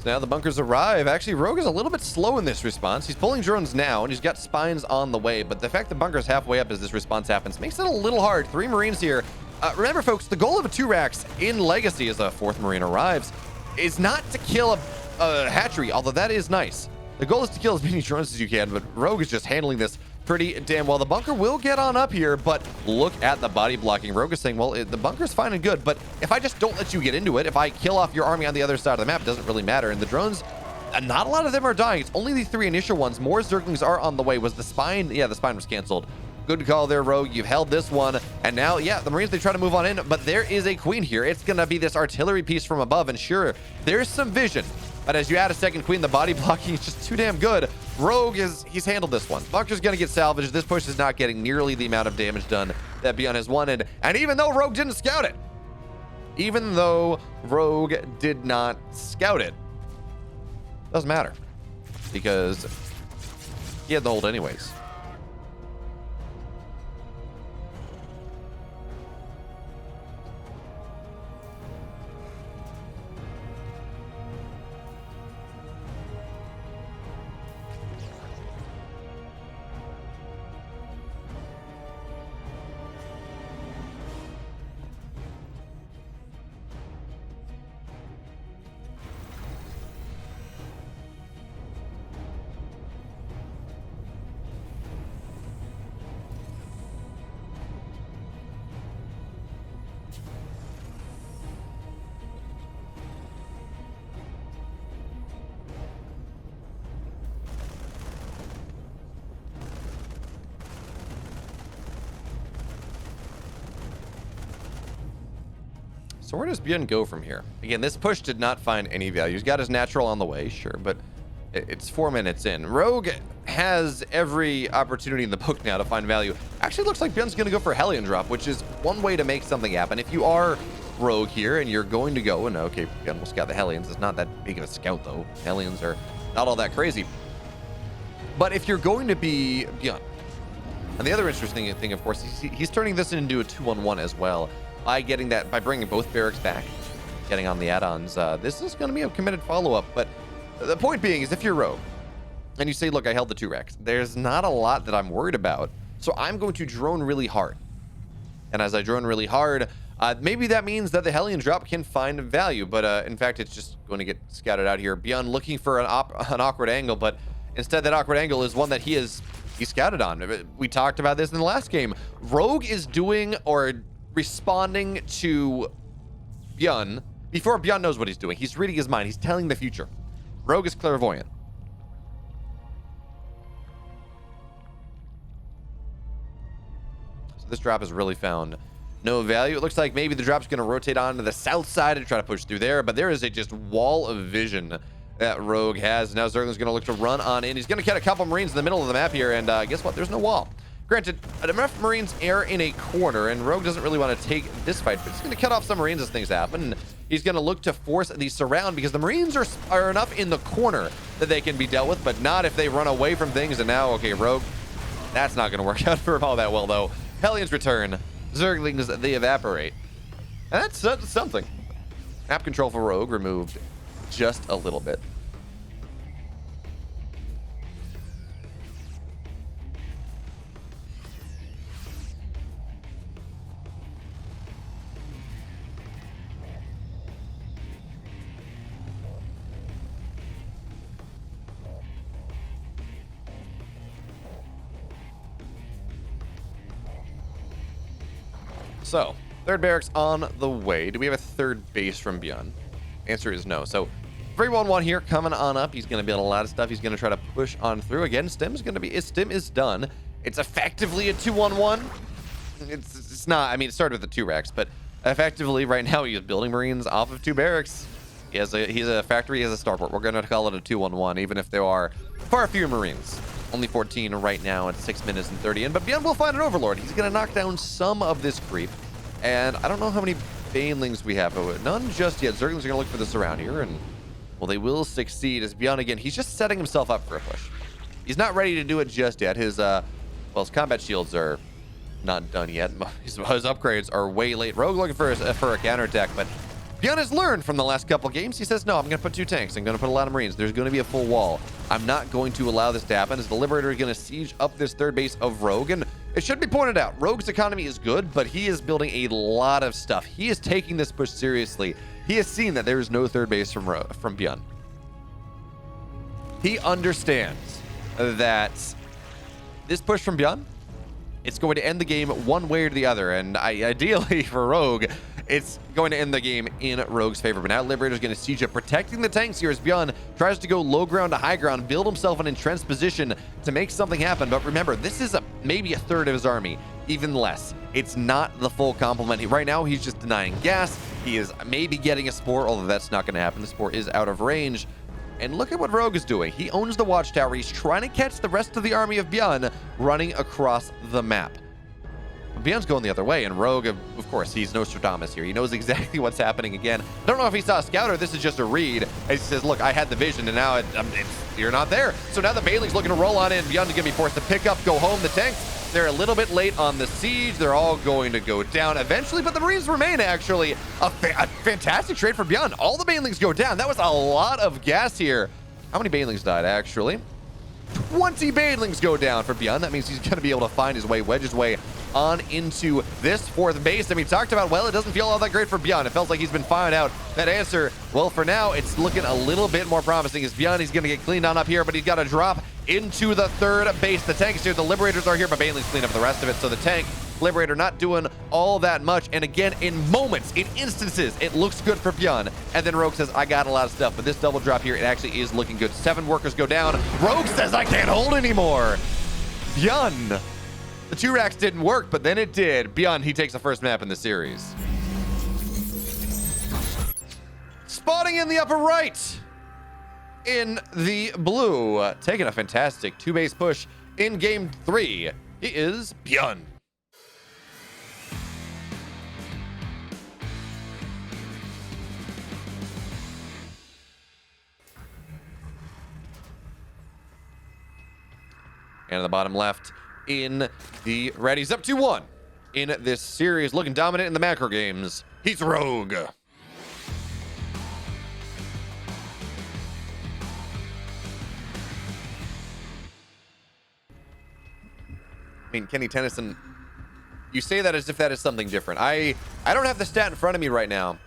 So now the bunkers arrive. Actually, Rogue is a little bit slow in this response. He's pulling drones now, and he's got spines on the way, but the fact the bunker's halfway up as this response happens makes it a little hard. 3 Marines here. Remember, folks, the goal of a 2-Rax in Legacy as a 4th Marine arrives is not to kill a hatchery, although that is nice. The goal is to kill as many drones as you can, but Rogue is just handling this pretty damn well. The bunker will get on up here, but look at the body blocking. Rogue is saying, well, the bunker's fine and good, but if I just don't let you get into it, if I kill off your army on the other side of the map, it doesn't really matter. And the drones, not a lot of them are dying. It's only the 3 initial ones. More Zerglings are on the way. Was the spine? Yeah, the spine was canceled. Good call there, Rogue. You've held this one. And now, yeah, the Marines, they try to move on in, but there is a queen here. It's going to be this artillery piece from above. And sure, there's some vision. But as you add a second queen, the body blocking is just too damn good. Rogue he's handled this one. Bunker's going to get salvaged. This push is not getting nearly the amount of damage done that Byun has wanted. And even though Rogue didn't scout it, doesn't matter. Because he had the hold anyways. So where does Byun go from here? Again, this push did not find any value. He's got his natural on the way, sure, but it's 4 minutes in. Rogue has every opportunity in the book now to find value. Actually, looks like Byun's going to go for a Hellion drop, which is one way to make something happen. If you are Rogue here and you're going to go, and okay, Byun will scout the Hellions. It's not that big of a scout, though. Hellions are not all that crazy. But if you're going to be Byun, and the other interesting thing, of course, he's turning this into a 2-on-1 as well. By bringing both barracks back, getting on the add-ons, this is going to be a committed follow-up. But the point being is, if you're Rogue and you say, look, I held the 2-Rax, there's not a lot that I'm worried about, so I'm going to drone really hard. And as I drone really hard, maybe that means that the Hellion drop can find value, but in fact, it's just going to get scouted out here. Byun looking for an awkward angle, but instead that awkward angle is one that he scouted on. We talked about this in the last game. Rogue is doing or responding to Byun before Byun knows what he's doing. He's reading his mind. He's telling the future. Rogue is clairvoyant. So this drop has really found no value. It looks like maybe the drop's going to rotate on to the south side and try to push through there, but there is a just wall of vision that Rogue has. Now Zergling's going to look to run on in. He's going to get a couple Marines in the middle of the map here, and guess what? There's no wall. Granted, enough Marines are in a corner, and Rogue doesn't really want to take this fight, but he's going to cut off some Marines as things happen. And he's going to look to force the surround because the Marines are enough in the corner that they can be dealt with, but not if they run away from things. And now, okay, Rogue, that's not going to work out for him all that well, though. Hellions return. Zerglings, they evaporate. And that's something. Map control for Rogue removed just a little bit. So, third barracks on the way. Do we have a third base from Byun? Answer is no. So, 3-1-1 here coming on up. He's going to build a lot of stuff. He's going to try to push on through. Again, Stim is done. It's effectively a 2-1-1. It's not, I mean, it started with the 2-Rax, but effectively right now he's building Marines off of 2 barracks. He's a factory, he has a starport. We're going to call it a 2-1-1, even if there are far fewer Marines. Only 14 right now at 6 minutes and 30 in, but Byun will find an Overlord. He's going to knock down some of this creep. And I don't know how many Banelings we have. None just yet. Zerglings are going to look for this around here, and, well, they will succeed as Byun, again, he's just setting himself up for a push. He's not ready to do it just yet. His combat shields are not done yet. His upgrades are way late. Rogue looking for a counterattack, but Byun has learned from the last couple games. He says, no, I'm going to put 2 tanks. I'm going to put a lot of Marines. There's going to be a full wall. I'm not going to allow this to happen, as the Liberator is going to siege up this third base of Rogue. And it should be pointed out, Rogue's economy is good, but he is building a lot of stuff. He is taking this push seriously. He has seen that there is no third base from Byun. He understands that this push from Byun, it's going to end the game one way or the other. And ideally for Rogue, it's going to end the game in Rogue's favor. But now Liberator's going to siege up, protecting the tanks here as Byun tries to go low ground to high ground, build himself an entrenched position to make something happen. But remember, this is maybe a third of his army, even less. It's not the full complement. Right now, he's just denying gas. He is maybe getting a Spore, although that's not going to happen. The Spore is out of range. And look at what Rogue is doing. He owns the watchtower. He's trying to catch the rest of the army of Byun running across the map. Byun's going the other way, and Rogue, of course, he's Nostradamus here. He knows exactly what's happening again. I don't know if he saw a scout or this is just a read. He says, look, I had the vision, and now you're not there. So now the Bailey's looking to roll on in. Byun's going to be forced to pick up, go home. The tanks, they're a little bit late on the siege. They're all going to go down eventually, but the Marines remain, actually. A fantastic trade for Byun. All the Banelings go down. That was a lot of gas here. How many Banelings died, actually? 20 Banelings go down for Byun. That means he's going to be able to find his way, wedge his way on into this fourth base. And we talked about, well, it doesn't feel all that great for Byun. It feels like he's been firing out that answer. Well, for now, it's looking a little bit more promising as Byun, he's going to get cleaned on up here, but he's got to drop into the third base. The tanks here, the Liberators are here, but Bailey's clean up the rest of it. So the tank, Liberator not doing all that much. And again, in moments, in instances, it looks good for Byun. And then Rogue says, I got a lot of stuff, but this double drop here, it actually is looking good. 7 workers go down. Rogue says, I can't hold anymore. Byun. The 2 racks didn't work, but then it did. Byun, he takes the first map in the series. Spotting in the upper right. In the blue, taking a fantastic 2-base push in game 3. He is Byun. And on the bottom left, in the red, he's up 2-1 in this series, looking dominant in the macro games. He's Rogue. I mean, Kenny Tennyson, you say that as if that is something different. I don't have the stat in front of me right now,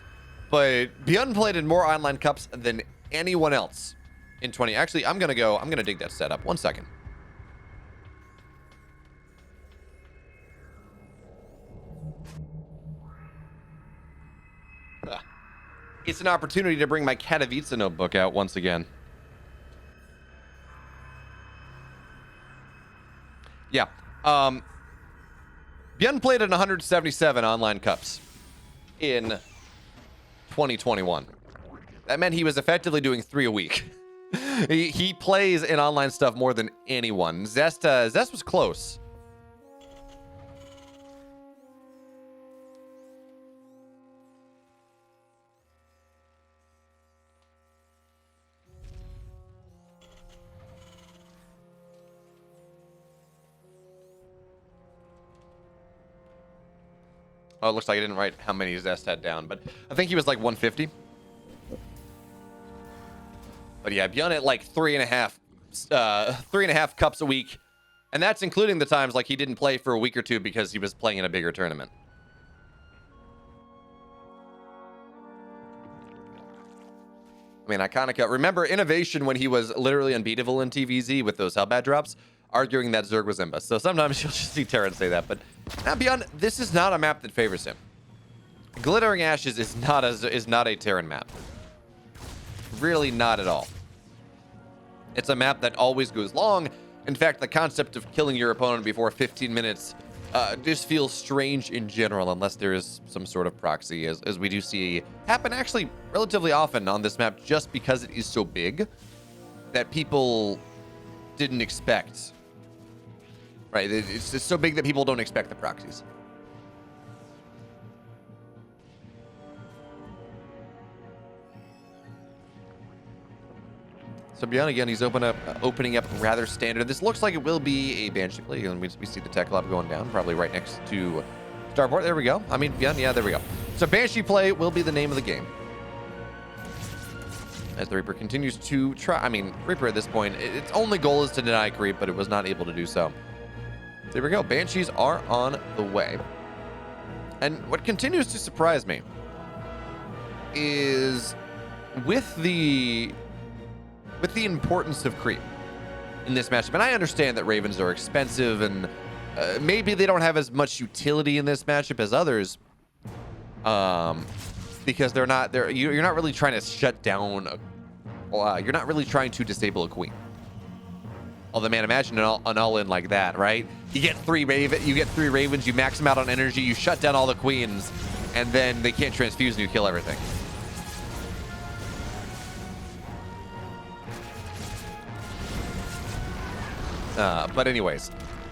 but Byun played in more online cups than anyone else in 20. Actually, I'm gonna dig that stat up. 1 second. It's an opportunity to bring my Katowice notebook out once again. Yeah. Byun played in 177 online cups in 2021. That meant he was effectively doing 3 a week. he plays in online stuff more than anyone. Zest was close. Oh, it looks like I didn't write how many Zest had down, but I think he was like 150. But yeah, Byun at like 3.5 cups a week. And that's including the times like he didn't play for a week or two because he was playing in a bigger tournament. I mean, iconic. Remember Innovation when he was literally unbeatable in TVZ with those Hellbat drops, arguing that Zerg was Imba. So sometimes you'll just see Terran say that. But now Byun, this is not a map that favors him. Glittering Ashes is not a Terran map. Really not at all. It's a map that always goes long. In fact, the concept of killing your opponent before 15 minutes just feels strange in general, unless there is some sort of proxy, as we do see happen actually relatively often on this map, just because it is so big that people didn't expect. Right? It's just so big that people don't expect the proxies. So Byun, again, he's opening up rather standard. This looks like it will be a Banshee play. And we see the Tech Lab going down, probably right next to Starport. There we go. I mean, Byun, yeah, there we go. So Banshee play will be the name of the game. As the Reaper continues to try. I mean, Reaper at this point, its only goal is to deny creep, but it was not able to do so. There we go. Banshees are on the way. And what continues to surprise me is with the importance of creep in this matchup. And I understand that Ravens are expensive and maybe they don't have as much utility in this matchup as others. Because you're not really trying to shut down you're not really trying to disable a queen. Although, man, imagine an all-in like that, right? You get three ravens, you max them out on energy, you shut down all the queens, and then they can't transfuse and you kill everything. But anyways,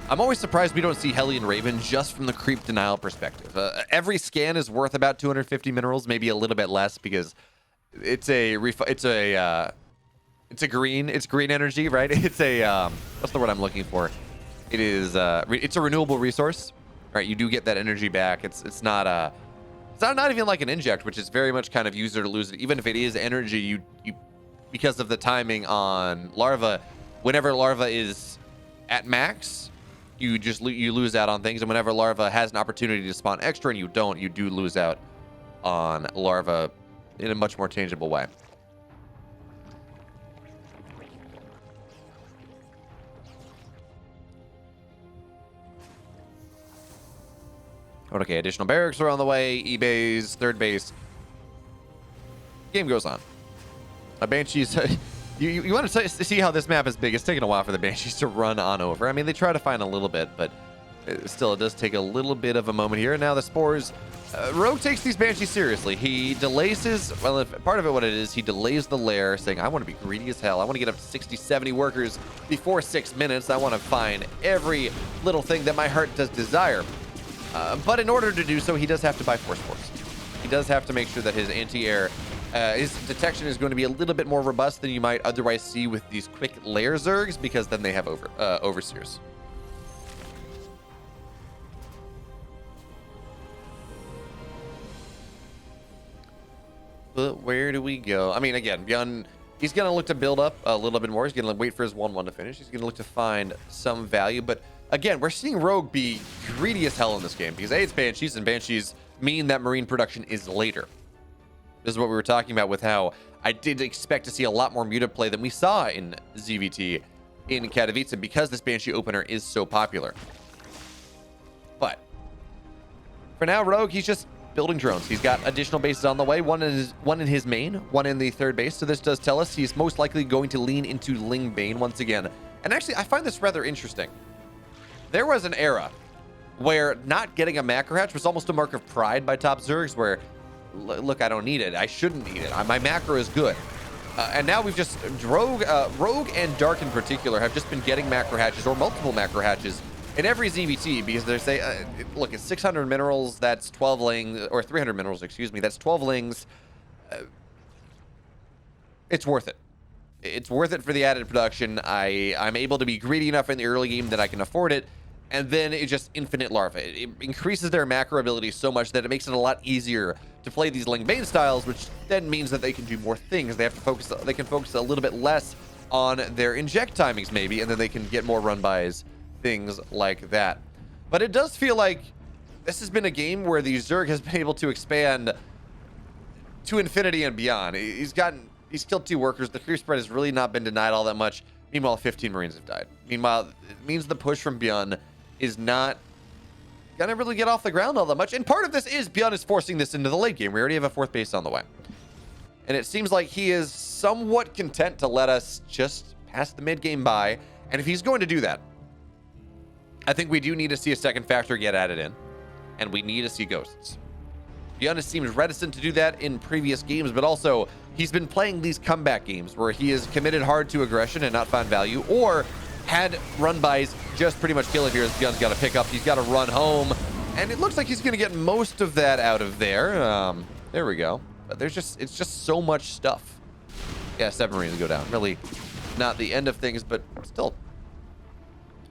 I'm always surprised we don't see Hellion Raven just from the creep denial perspective. Every scan is worth about 250 minerals, maybe a little bit less because it's green energy, right? It's a what's the word I'm looking for? It is it's a renewable resource, right? You do get that energy back. It's not even like an inject, which is very much kind of use it or lose it. Even if it is energy, you because of the timing on larva, whenever larva is at max, you lose out on things, and whenever larva has an opportunity to spawn extra and you do lose out on larva in a much more tangible way. Okay, additional barracks are on the way. E-base, third base. Game goes on. Banshees. You want to see how this map is big. It's taking a while for the Banshees to run on over. I mean, they try to find a little bit, but still, it does take a little bit of a moment here. And now the Spores. Rogue takes these Banshees seriously. He delays part of it, what it is, he delays the lair, saying, I want to be greedy as hell. I want to get up to 60, 70 workers before 6 minutes. I want to find every little thing that my heart does desire. But in order to do so, he does have to buy Force. He does have to make sure that his anti-air, his detection is going to be a little bit more robust than you might otherwise see with these quick lair Zergs, because then they have overseers. But where do we go? I mean, again, Byun, he's going to look to build up a little bit more. He's going to wait for his 1-1 to finish. He's going to look to find some value. But again, we're seeing Rogue be greedy as hell in this game because A, it's Banshees, and Banshees mean that Marine production is later. This is what we were talking about with how I did expect to see a lot more muted play than we saw in ZVT in Katowice because this Banshee opener is so popular. But for now, Rogue, he's just building drones. He's got additional bases on the way, one in his main, one in the third base. So this does tell us he's most likely going to lean into Ling Bane once again. And actually, I find this rather interesting. There was an era where not getting a macro hatch was almost a mark of pride by top Zergs, where, look, I don't need it. I shouldn't need it. My macro is good. And now we've just, Rogue and Dark in particular have just been getting macro hatches or multiple macro hatches in every ZVT because they say, look, it's 600 minerals, that's 12 lings, or 300 minerals, excuse me, that's 12 lings. It's worth it. It's worth it for the added production. I'm able to be greedy enough in the early game that I can afford it. And then it's just infinite larva. It increases their macro ability so much that it makes it a lot easier to play these Ling Bane styles, which then means that they can do more things. They can focus a little bit less on their inject timings maybe, and then they can get more run-bys, things like that. But it does feel like this has been a game where the Zerg has been able to expand to infinity and beyond. He's killed 2 workers. The creep spread has really not been denied all that much. Meanwhile, 15 Marines have died. Meanwhile, it means the push from Byun is not gonna really get off the ground all that much. And part of this is Byun is forcing this into the late game. We already have a 4th base on the way. And it seems like he is somewhat content to let us just pass the mid game by. And if he's going to do that, I think we do need to see a second factor get added in. And we need to see ghosts. Byun seems reticent to do that in previous games, but also he's been playing these comeback games where he is committed hard to aggression and not found value, or had run-bys just pretty much kill it here as Byun's got to pick up. He's got to run home, and it looks like he's going to get most of that out of there. There we go. But it's just so much stuff. Yeah, 7 Marines go down. Really not the end of things, but still.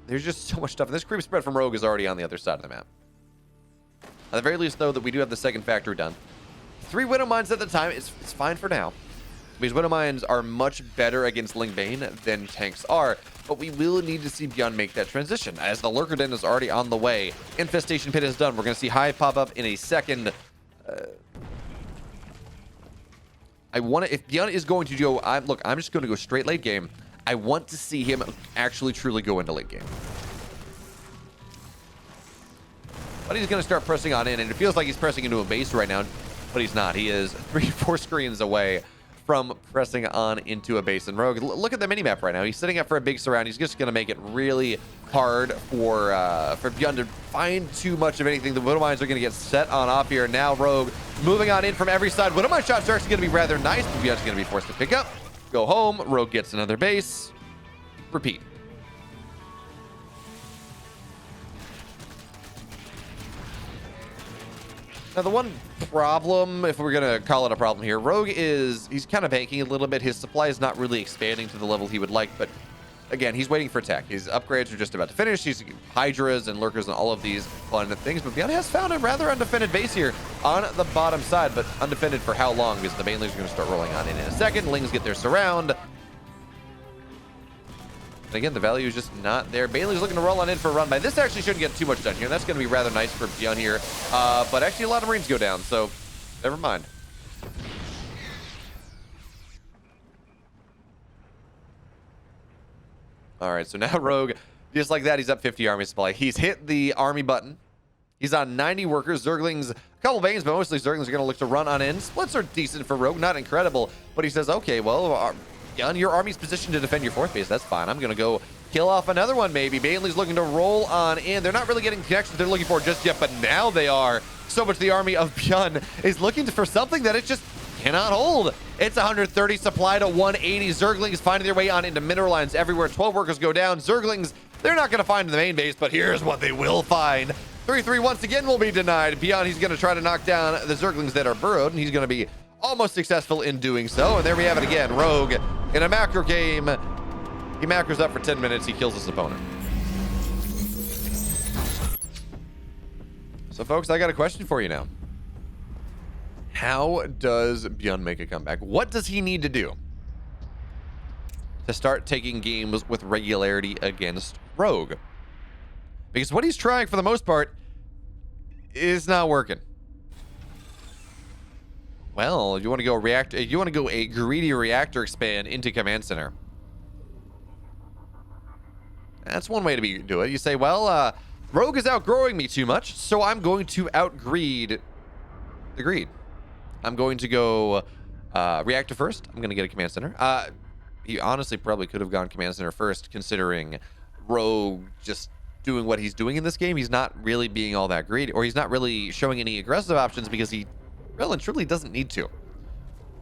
There's just so much stuff. And this creep spread from Rogue is already on the other side of the map. At the very least, though, that we do have the second factory done. 3 Widow Mines at the time. It's fine for now. because Widow Mines are much better against Ling Bane than tanks are, but we will need to see Byun make that transition, as the Lurker Den is already on the way. Infestation Pit is done. We're going to see Hive pop up in a second. If Byun is going to go, I'm just going to go straight late game. I want to see him actually truly go into late game. But he's going to start pressing on in, and it feels like he's pressing into a base right now, but he's not. He is 3-4 screens away from pressing on into a base. And Rogue, look at the minimap right now. He's setting up for a big surround. He's just going to make it really hard for Byun to find too much of anything. The Widow Mines are going to get set on off here. Now Rogue moving on in from every side. Widow Mine shots are actually going to be rather nice, but Byun's going to be forced to pick up, go home. Rogue gets another base. Repeat. Now, the one problem, if we're going to call it a problem here, Rogue he's kind of banking a little bit. His supply is not really expanding to the level he would like, but again, he's waiting for attack. His upgrades are just about to finish. He's Hydras and Lurkers and all of these fun things, but Byun has found a rather undefended base here on the bottom side, but undefended for how long? Because the Banelings are going to start rolling on in a second. Lings get their surround. And again, the value is just not there. Bailey's looking to roll on in for a run by. This actually shouldn't get too much done here. That's going to be rather nice for Byun here. But actually, a lot of Marines go down, so never mind. All right, so now Rogue, just like that, he's up 50 army supply. He's hit the army button. He's on 90 workers. Zerglings, a couple Banes, but mostly Zerglings are going to look to run on in. Splits are decent for Rogue, not incredible. But he says, okay, well, Byun, your army's positioned to defend your fourth base. That's fine. I'm going to go kill off another one, maybe. Bailey's looking to roll on in. They're not really getting connections they're looking for just yet, but now they are. So much the army of Byun is looking for something that it just cannot hold. It's 130 supply to 180. Zerglings finding their way on into mineral lines everywhere. 12 workers go down. Zerglings, they're not going to find the main base, but here's what they will find. 3-3 once again will be denied. Byun, he's going to try to knock down the Zerglings that are burrowed, and he's going to be almost successful in doing so. And there we have it again. Rogue in a macro game. He macros up for 10 minutes. He kills his opponent. So, folks, I got a question for you now. How does Byun make a comeback? What does he need to do to start taking games with regularity against Rogue? Because what he's trying, for the most part, is not working. Well, you want to go reactor, you want to go a greedy reactor expand into command center. That's one way to do it. You say, well, Rogue is outgrowing me too much, so I'm going to outgreed the greed. I'm going to go reactor first. I'm going to get a command center. He honestly probably could have gone command center first, considering Rogue just doing what he's doing in this game. He's not really being all that greedy, or he's not really showing any aggressive options because he well and truly doesn't need to.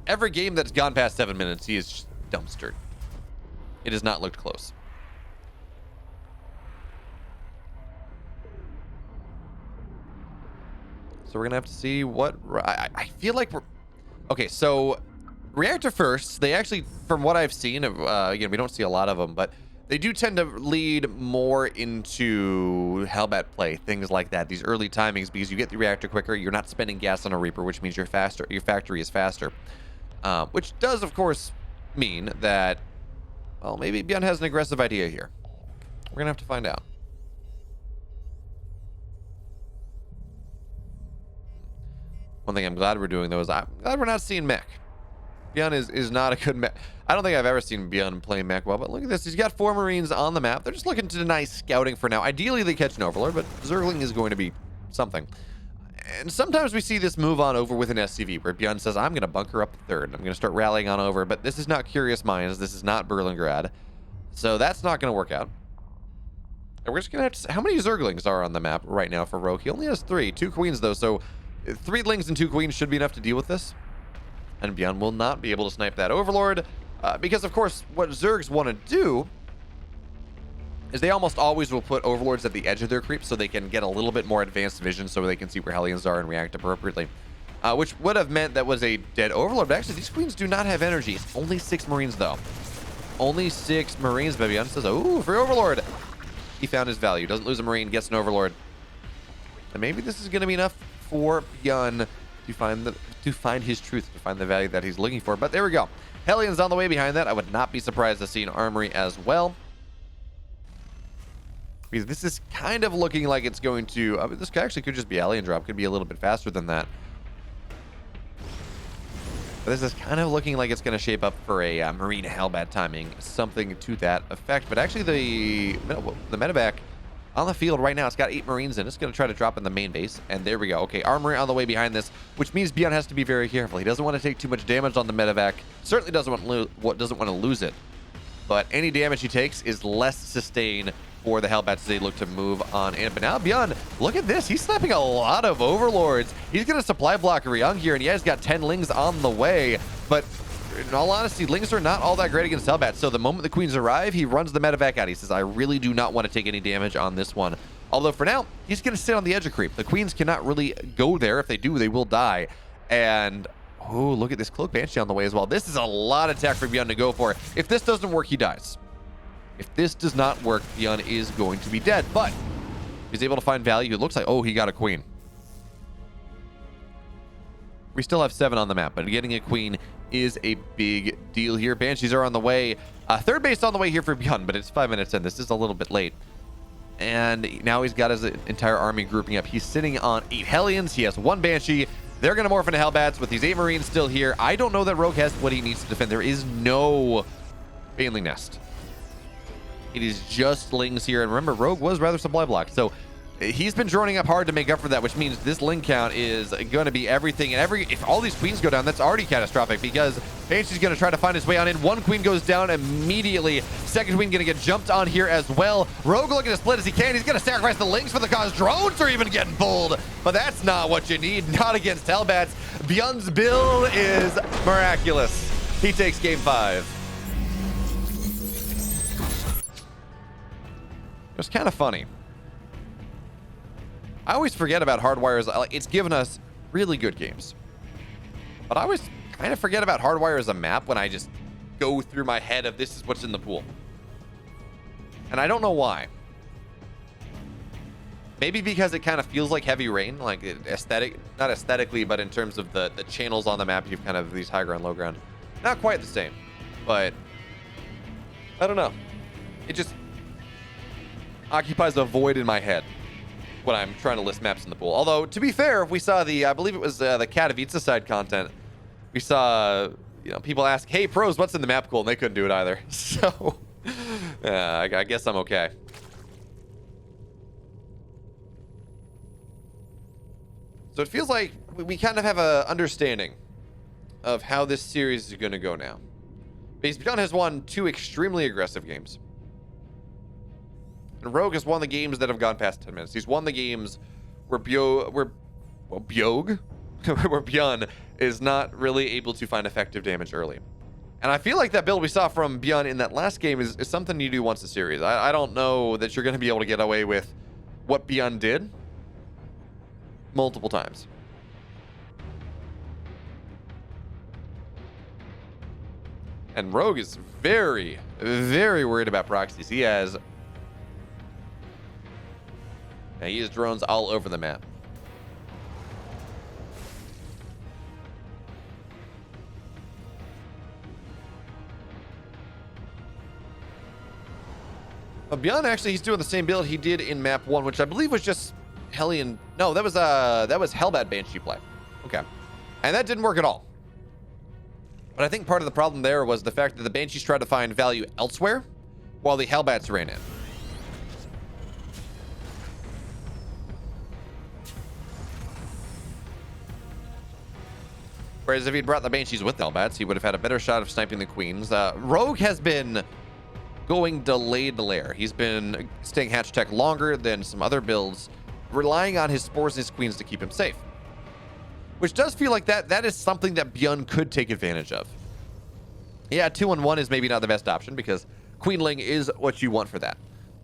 Every game that's gone past 7 minutes, he is just dumpstered. It has not looked close. So we're gonna have to see what I feel like we're okay. So reactor first, they actually, from what I've seen, again, we don't see a lot of them, but they do tend to lead more into Hellbat play, things like that, these early timings, because you get the reactor quicker, you're not spending gas on a Reaper, which means you're faster, your factory is faster. Which does, of course, mean that, well, maybe Byun has an aggressive idea here. We're gonna have to find out. One thing I'm glad we're doing, though, is I'm glad we're not seeing mech. Byun is not a good mech. I don't think I've ever seen Byun play mech well, but look at this. He's got 4 Marines on the map. They're just looking to deny scouting for now. Ideally, they catch an Overlord, but Zergling is going to be something. And sometimes we see this move on over with an SCV, where Byun says, I'm going to bunker up the third. I'm going to start rallying on over, but this is not Curious Minds. This is not Berlingrad. So that's not going to work out. And we're just going to have to... How many Zerglings are on the map right now for Rogue? He only has 3. 2 Queens, though, so 3 Lings and 2 Queens should be enough to deal with this. And Byun will not be able to snipe that Overlord, because, of course, what Zergs want to do is they almost always will put Overlords at the edge of their creep so they can get a little bit more advanced vision so they can see where Hellions are and react appropriately. Which would have meant that was a dead Overlord, but actually these Queens do not have energy. It's only 6 Marines, though. Only 6 Marines, but Byun says, ooh, free Overlord. He found his value. Doesn't lose a Marine, gets an Overlord. And maybe this is going to be enough for Byun to find his truth, to find the value that he's looking for. But there we go. Hellions on the way behind that. I would not be surprised to see an armory as well, because this is kind of looking like it's going to. I mean, this actually could just be alien drop. Could be a little bit faster than that. But this is kind of looking like it's going to shape up for a Marine Hellbat timing, something to that effect. But actually, the medevac on the field right now, it's got 8 Marines in. It's going to try to drop in the main base, and there we go. Okay, armory on the way behind this, which means Byun has to be very careful. He doesn't want to take too much damage on the medevac. Certainly doesn't want to lose it. But any damage he takes is less sustain for the Hellbats as they look to move on in. But now Byun, look at this. He's slapping a lot of Overlords. He's going to supply block Ryung here, and yeah, he's got 10 Lings on the way. But in all honesty, Lings are not all that great against Hellbats. So the moment the Queens arrive, he runs the medevac out. He says, I really do not want to take any damage on this one. Although for now, he's going to sit on the edge of creep. The Queens cannot really go there. If they do, they will die. And oh, look at this Cloak Banshee on the way as well. This is a lot of tech for Byun to go for. If this doesn't work, he dies. If this does not work, Byun is going to be dead. But he's able to find value. It looks like, oh, he got a queen. We still have 7 on the map, but getting a queen is a big deal here. Banshees are on the way. Third base on the way here for Byun, but it's 5 minutes in. This is a little bit late. And now he's got his entire army grouping up. He's sitting on 8 Hellions. He has 1 Banshee. They're going to morph into Hellbats with these 8 Marines still here. I don't know that Rogue has what he needs to defend. There is no Baneling Nest. It is just Lings here. And remember, Rogue was rather supply blocked. So he's been droning up hard to make up for that, which means this Ling count is going to be everything. And if all these Queens go down, that's already catastrophic, because Banshee's going to try to find his way on in. 1 Queen goes down immediately. 2nd Queen going to get jumped on here as well. Rogue looking to split as he can. He's going to sacrifice the Lings for the cause. Drones are even getting pulled, but that's not what you need. Not against Hellbats. Byun's build is miraculous. He takes game 5. It was kind of funny. I always forget about Hardwire's. Like, it's given us really good games, but I always kind of forget about Hardwire as a map when I just go through my head of this is what's in the pool, and I don't know why. Maybe because it kind of feels like Heavy Rain, like not aesthetically, but in terms of the channels on the map. You've kind of these high ground, low ground, not quite the same, but I don't know. It just occupies a void in my head when I'm trying to list maps in the pool. Although, to be fair, if we saw I believe it was the Katowice side content, we saw, people ask, hey, pros, what's in the map pool? And they couldn't do it either. So, I guess I'm okay. So it feels like we kind of have a understanding of how this series is going to go now. Because Byun has won 2 extremely aggressive games. And Rogue has won the games that have gone past 10 minutes. He's won the games where Byun is not really able to find effective damage early. And I feel like that build we saw from Byun in that last game is something you do once a series. I don't know that you're going to be able to get away with what Byun did multiple times. And Rogue is very, very worried about proxies. He has drones all over the map. But Byun, actually, he's doing the same build he did in map 1, which I believe was just Hellion. No, that was Hellbat Banshee play. Okay. And that didn't work at all. But I think part of the problem there was the fact that the Banshees tried to find value elsewhere while the Hellbats ran in. Whereas if he'd brought the Banshees with the Hellbats, he would have had a better shot of sniping the Queens. Rogue has been going delayed lair. He's been staying hatch tech longer than some other builds, relying on his spores and his Queens to keep him safe. Which does feel like that is something that Byun could take advantage of. Yeah, 2-on-1 is maybe not the best option because Queenling is what you want for that.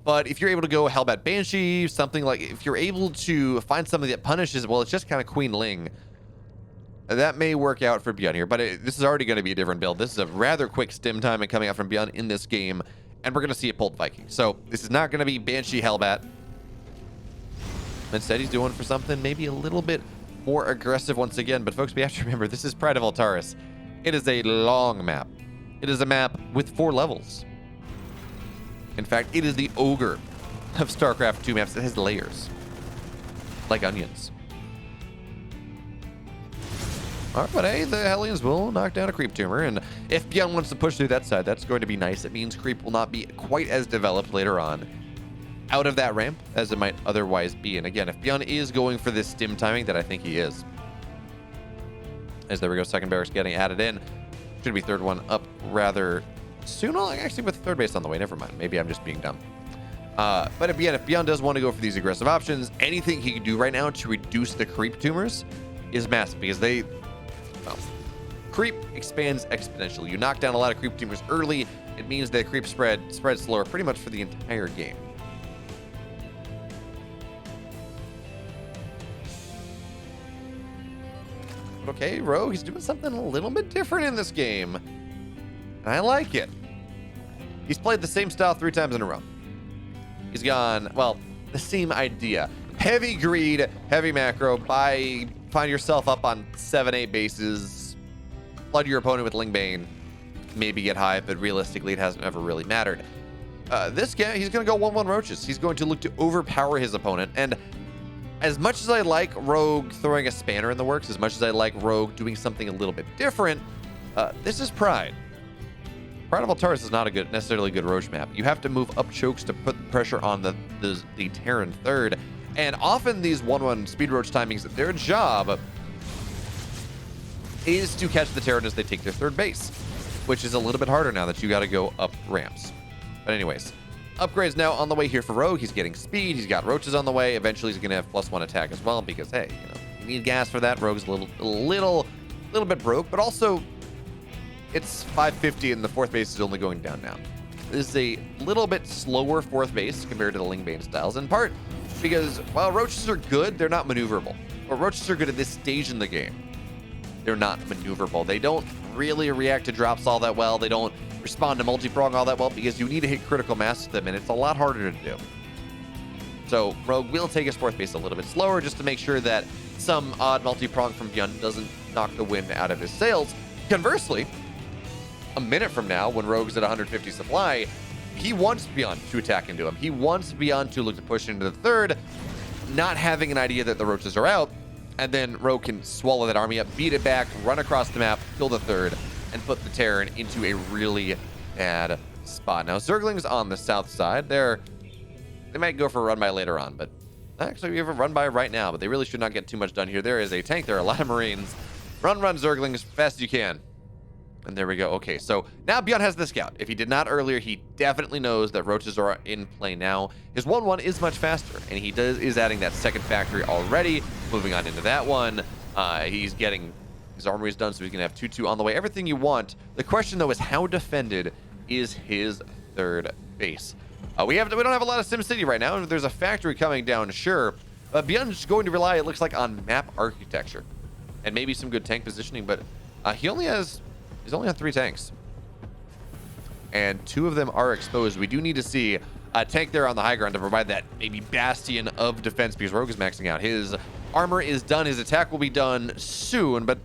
But if you're able to go Hellbat Banshee, something like, if you're able to find something that punishes, well, it's just kind of Queenling, that may work out for Byun here. But this is already going to be a different build. This is a rather quick stim time and coming out from Byun in this game, and we're going to see it pulled Viking. So this is not going to be Banshee Hellbat. Instead, he's doing for something maybe a little bit more aggressive once again. But folks, we have to remember, this is Pride of Altaris. It is a long map. It is a map with 4 levels. In fact, it is the ogre of StarCraft 2 maps that has layers, like onions. All right, but hey, the Hellions will knock down a creep tumor, and if Byun wants to push through that side, that's going to be nice. It means creep will not be quite as developed later on out of that ramp as it might otherwise be. And again, if Byun is going for this stim timing, that I think he is. As there we go, second barracks getting added in. Should be third one up rather soon. Well, actually, with the third base on the way, never mind. Maybe I'm just being dumb. But again, if Byun does want to go for these aggressive options, anything he can do right now to reduce the creep tumors is massive, because creep expands exponentially. You knock down a lot of creep tumors early, it means that creep spreads slower pretty much for the entire game. But okay, Rogue, he's doing something a little bit different in this game, and I like it. He's played the same style 3 times in a row. He's gone, well, the same idea. Heavy greed, heavy macro, find yourself up on 7-8 bases, flood your opponent with Lingbane, maybe get high, but realistically it hasn't ever really mattered. This guy, he's going to go 1-1 Roaches. He's going to look to overpower his opponent, and as much as I like Rogue throwing a spanner in the works, as much as I like Rogue doing something a little bit different, this is Pride. Pride of Altaris is not a necessarily good Roach map. You have to move up chokes to put pressure on the Terran third. And often these 1-1 speed Roach timings, their job is to catch the Terran as they take their third base, which is a little bit harder now that you got to go up ramps. But anyways, upgrades now on the way here for Rogue. He's getting speed. He's got Roaches on the way. Eventually he's going to have +1 attack as well, because hey, you need gas for that. Rogue's a little bit broke, but also it's 550 and the 4th base is only going down now. This is a little bit slower 4th base compared to the Lingbane styles, in part because while Roaches are good, they're not maneuverable. Or Roaches are good at this stage in the game. They're not maneuverable. They don't really react to drops all that well. They don't respond to multi-prong all that well, because you need to hit critical mass with them, and it's a lot harder to do. So Rogue will take his 4th base a little bit slower, just to make sure that some odd multi-prong from Byun doesn't knock the wind out of his sails. Conversely, a minute from now, when Rogue's at 150 supply, he wants Byun to attack into him. He wants Byun to look to push into the third, not having an idea that the Roaches are out, and then Rogue can swallow that army up, beat it back, run across the map, kill the third, and put the Terran into a really bad spot. Now, Zerglings on the south side, they might go for a run by later on, but actually we have a run by right now, but they really should not get too much done here. There is a tank, there are a lot of Marines. Run, Zerglings, as fast as you can. And there we go. Okay, so now Byun has the scout. If he did not earlier, he definitely knows that Roaches are in play now. His 1-1 is much faster, and he is adding that second factory already. Moving on into that one. He's getting his armories done, so he's going to have 2-2 on the way. Everything you want. The question, though, is how defended is his third base? We don't have a lot of SimCity right now. There's a factory coming down, sure. Byun's going to rely, it looks like, on map architecture and maybe some good tank positioning, but he's only on 3 tanks, and 2 of them are exposed. We do need to see a tank there on the high ground to provide that maybe bastion of defense, because Rogue is maxing out. His armor is done. His attack will be done soon, but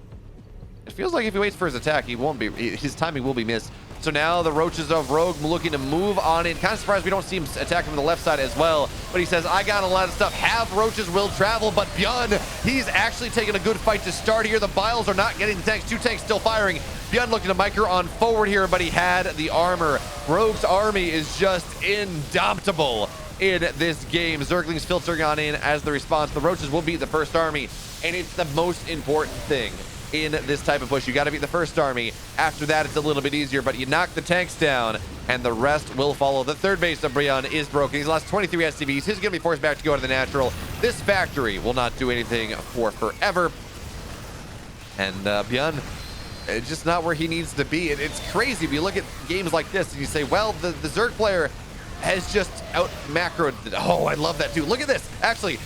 it feels like if he waits for his attack, his timing will be missed. So now the Roaches of Rogue looking to move on in. Kind of surprised we don't see him attack from the left side as well. But he says, I got a lot of stuff. Half Roaches will travel, but Byun, he's actually taking a good fight to start here. The Biles are not getting the tanks. 2 tanks still firing. Byun looking to micro on forward here, but he had the armor. Rogue's army is just indomitable in this game. Zerglings filtering on in as the response. The Roaches will beat the first army, and it's the most important thing in this type of push. You got to beat the first army. After that, it's a little bit easier, but you knock the tanks down, and the rest will follow. The third base of Byun is broken. He's lost 23 SCVs. He's going to be forced back to go to the natural. This factory will not do anything for forever. And Byun, it's just not where he needs to be. It's crazy if you look at games like this and you say, well, the Zerg player has just out macroed. Oh, I love that too. Look at this. Actually,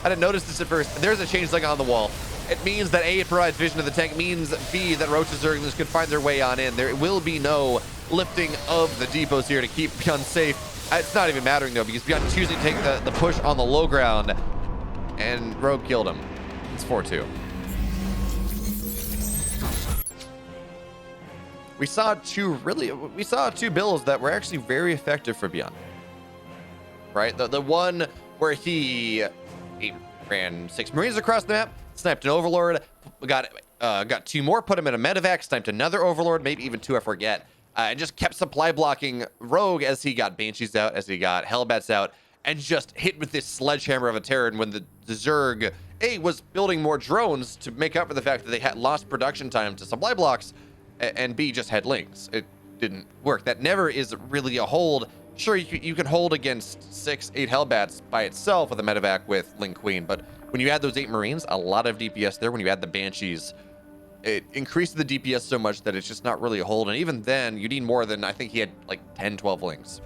I didn't notice this at first. There's a changeling on the wall. It means that A, it provides vision of the tank, means B, that Roaches Zerglings could find their way on in. There will be no lifting of the depots here to keep Byun safe. It's not even mattering though, because Byun choosing to take the push on the low ground, and Rogue killed him. It's 4-2. We saw two builds that were actually very effective for Byun. Right? The one where he ran 6 Marines across the map, sniped an Overlord, got 2 more, put him in a medevac, sniped another Overlord, maybe even 2, I forget, and just kept supply blocking Rogue as he got Banshees out, as he got Hellbats out, and just hit with this sledgehammer of a Terran when the Zerg, A, was building more drones to make up for the fact that they had lost production time to supply blocks, and B, just had Lings. It didn't work. That never is really a hold. Sure, you can hold against 6, 8 Hellbats by itself with a medevac with Ling Queen, but when you add those 8 Marines, a lot of DPS there. When you add the Banshees, it increases the DPS so much that it's just not really a hold. And even then, you need more than, I think he had like 10, 12 Lings.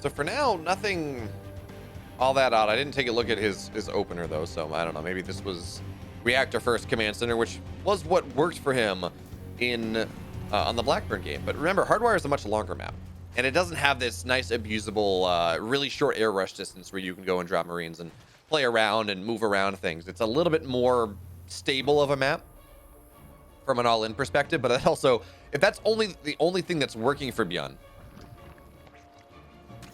So for now, nothing all that odd. I didn't take a look at his opener though, so I don't know. Maybe this was Reactor First Command Center, which was what worked for him in on the Blackburn game. But remember, Hardwire is a much longer map, and it doesn't have this nice abusable, really short air rush distance where you can go and drop Marines and play around and move around things. It's a little bit more stable of a map from an all-in perspective, but that also, if that's the only thing that's working for Byun,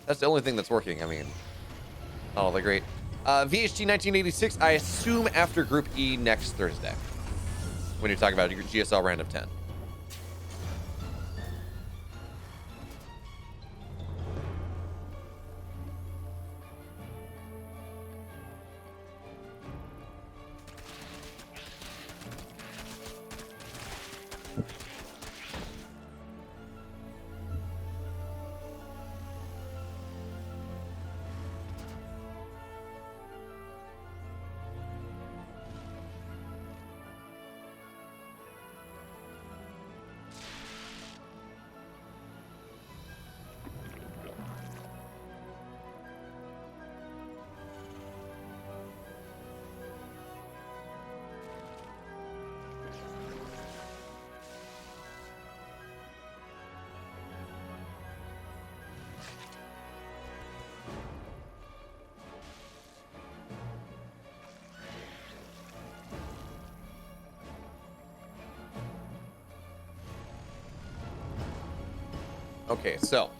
that's the only thing that's working. I mean, oh, they're great. VHT 1986, I assume after Group E next Thursday, when you talk about your GSL round of 10. Okay, so,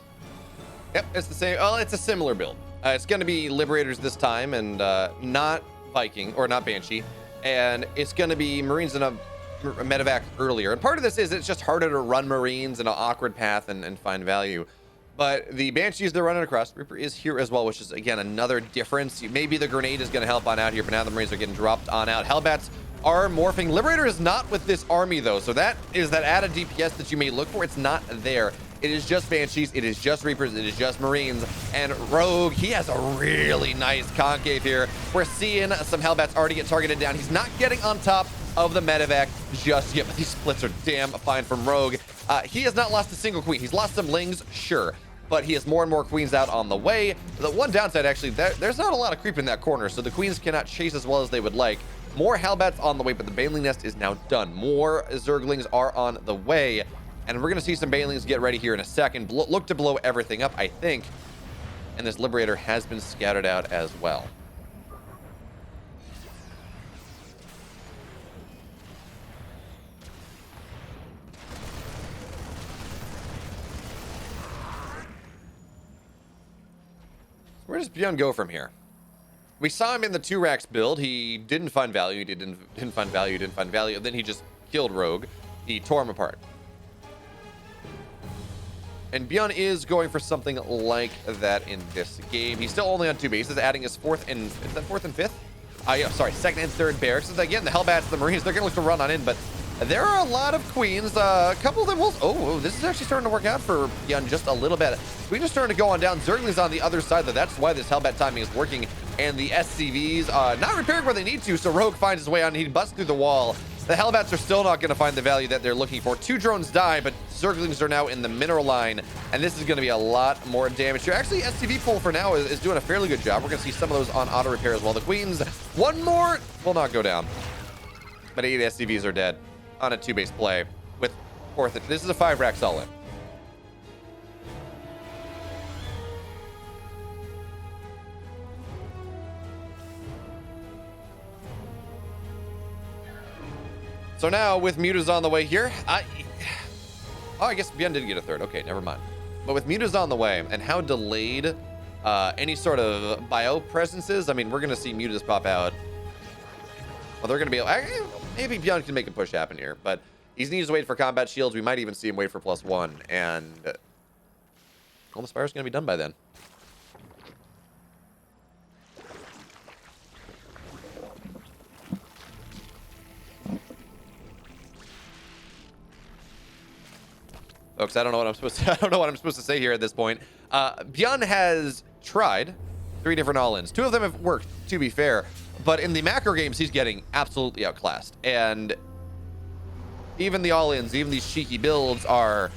yep, it's the same. Oh, it's a similar build. It's going to be Liberators this time, and not Viking, or not Banshee. And it's going to be Marines in a medevac earlier. And part of this is it's just harder to run Marines in an awkward path and find value. But the Banshees they're running across, Reaper is here as well, which is, again, another difference. Maybe the Grenade is going to help on out here, but now the Marines are getting dropped on out. Hellbats are morphing. Liberator is not with this army, though, so that is that added DPS that you may look for. It's not there. It is just Banshees, it is just Reapers, it is just Marines, and Rogue, he has a really nice concave here. We're seeing some Hellbats already get targeted down. He's not getting on top of the medevac just yet, but these splits are damn fine from Rogue. He has not lost a single queen. He's lost some Lings, sure, but he has more and more queens out on the way. The one downside, actually, there's not a lot of creep in that corner, so the queens cannot chase as well as they would like. More Hellbats on the way, but the Baneling Nest is now done. More Zerglings are on the way. And we're going to see some Banelings get ready here in a second. Look to blow everything up, I think. And this Liberator has been scattered out as well. Where does Byun go from here? We saw him in the 2 racks build. He didn't find value. He didn't find value. Didn't find value. And then he just killed Rogue. He tore him apart. And Byun is going for something like that in this game. He's still only on 2 bases, adding his 4th and... Is that 4th and 5th? Yeah, sorry, 2nd and 3rd barracks. And again, the Hellbats, the Marines, they're going to look to run on in, but There are a lot of queens. A couple of them will... Oh, this is actually starting to work out for Byun just a little bit. Queen is starting to go on down. Zergling's on the other side, though. That's why this Hellbat timing is working. And the SCVs not repairing where they need to, so Rogue finds his way on. He busts through the wall. The Hellbats are still not going to find the value that they're looking for. 2 drones die, but Zerglings are now in the mineral line, and this is going to be a lot more damage here. Actually, SCV pull for now is doing a fairly good job. We're going to see some of those on auto repair as well. The Queens, one more will not go down, but 8 SCVs are dead on a 2-base play with 4th. This is a 5-rack solid. So now with Mutas on the way here, I guess Byun did get a 3rd. Okay, never mind. But with Mutas on the way and how delayed any sort of bio presence is, I mean, we're going to see Mutas pop out. Well, they're going to be... Maybe Byun can make a push happen here, but he needs to wait for combat shields. We might even see him wait for +1, and the Spire's going to be done by then. Folks, I don't know what I'm supposed to say here at this point. Byun has tried 3 different all-ins. 2 of them have worked, to be fair, but in the macro games, he's getting absolutely outclassed. And even the all-ins, even these cheeky builds are,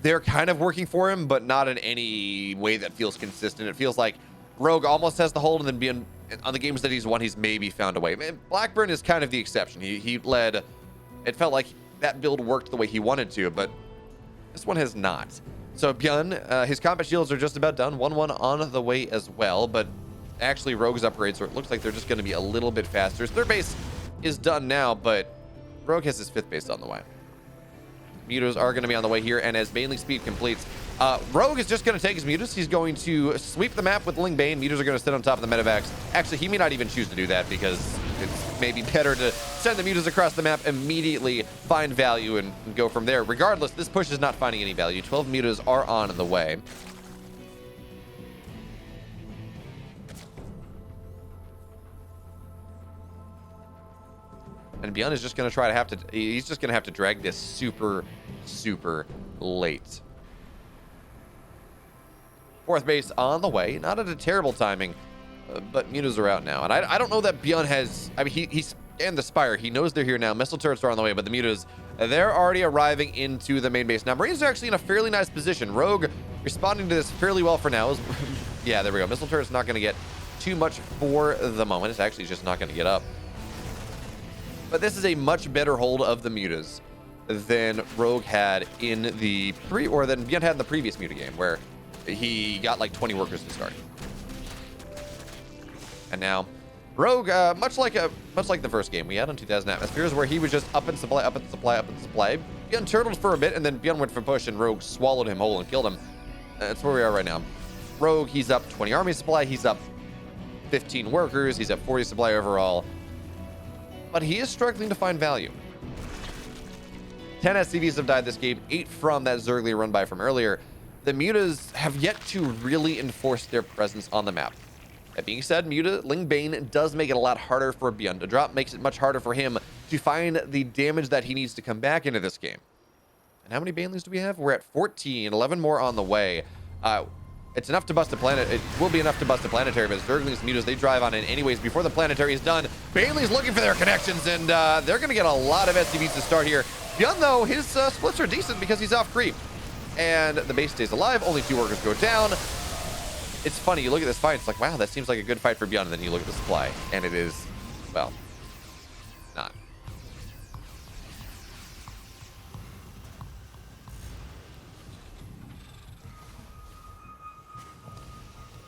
they're kind of working for him, but not in any way that feels consistent. It feels like Rogue almost has the hold, and then Byun, on the games that he's won, he's maybe found a way. Blackburn is kind of the exception. He led, it felt like that build worked the way he wanted to, but this one has not. So Byun, his combat shields are just about done. 1-1 on the way as well, but actually Rogue's upgrades, so it looks like they're just going to be a little bit faster. His 3rd base is done now, but Rogue has his 5th base on the way. Mutas are going to be on the way here, and as Baneley speed completes, Rogue is just going to take his Mutas. He's going to sweep the map with Ling Bane. Mutas are going to sit on top of the medevacs. Actually, he may not even choose to do that because it's maybe better to send the Mutas across the map, immediately find value, and go from there. Regardless, this push is not finding any value. 12 Mutas are on the way. And Byun is just going to try to he's just going to have to drag this super, super late. 4th base on the way. Not at a terrible timing, but Mutas are out now. And I don't know that Byun has... I mean, he's scanned the Spire. He knows they're here now. Missile turrets are on the way, but the Mutas, they're already arriving into the main base. Now, Marines are actually in a fairly nice position. Rogue responding to this fairly well for now. Yeah, there we go. Missile turret's not going to get too much for the moment. It's actually just not going to get up. But this is a much better hold of the Mutas than Rogue had in the than Byun had in the previous Muta game, where he got like 20 workers to start. And now Rogue, much like the first game we had on 2000 Atmospheres, where he was just up and supply, up and supply, up and supply. Byun turtled for a bit, and then Byun went for push, and Rogue swallowed him whole and killed him. That's where we are right now. Rogue, he's up 20 army supply, he's up 15 workers, he's up 40 supply overall. But he is struggling to find value. 10 SCVs have died this game, 8 from that Zergling run by from earlier. The Mutas have yet to really enforce their presence on the map. That being said, Muta Ling Bane does make it a lot harder for Byun to drop, makes it much harder for him to find the damage that he needs to come back into this game. And how many Baneleys do we have? We're at 14, 11 more on the way. It's enough to bust a planet. It will be enough to bust a planetary, but Zerglings, Mutas, they drive on in anyways before the planetary is done. Baneley's looking for their connections, and they're going to get a lot of SCVs to start here. Byun, though, his splits are decent because he's off creep. And the base stays alive. Only 2 workers go down. It's funny. You look at this fight. It's like, wow, that seems like a good fight for Byun. And then you look at the supply, and it is, well, not.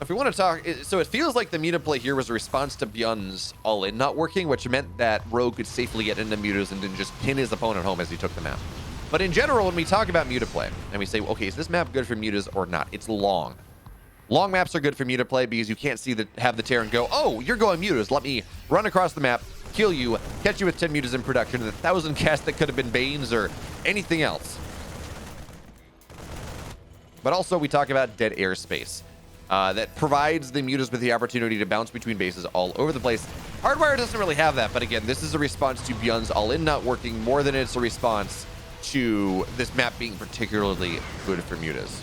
If we want to talk, so it feels like the Muta play here was a response to Byun's all-in not working, which meant that Rogue could safely get into Mutas and then just pin his opponent home as he took the map. But in general, when we talk about Muta play, and we say, okay, is this map good for Mutas or not? It's long. Long maps are good for Muta play because you can't have the Terran go, oh, you're going Mutas. Let me run across the map, kill you, catch you with 10 Mutas in production, and 1,000 casts that could have been Banes or anything else. But also, we talk about dead airspace. That provides the Mutas with the opportunity to bounce between bases all over the place. Hardwire doesn't really have that, but again, this is a response to Byun's all-in not working more than it's a response to this map being particularly good for mutas.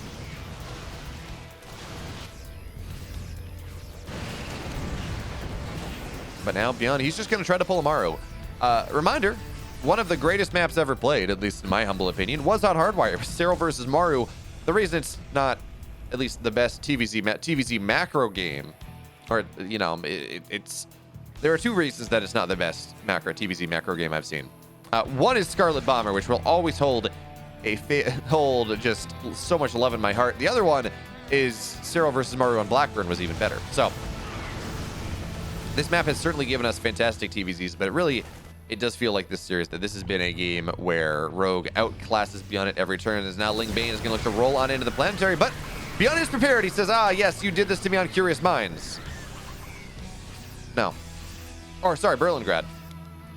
But now Byun, he's just going to try to pull a Maru. Reminder, one of the greatest maps ever played, at least in my humble opinion, was on Hardwire. Cero versus Maru. The reason it's not at least the best TVZ macro game, or, you know, there are two reasons that it's not the best TVZ macro game I've seen. One is Scarlet Bomber, which will always hold just so much love in my heart. The other one is Cero versus Maru on Blackburn was even better. So this map has certainly given us fantastic TVZs, but it does feel like this series that this has been a game where Rogue outclasses Byun at every turn. As now Ling Bane is going to look to roll on into the planetary, but Byun is prepared. He says, yes, you did this to me on Curious Minds. No. Or, sorry, Berlingrad.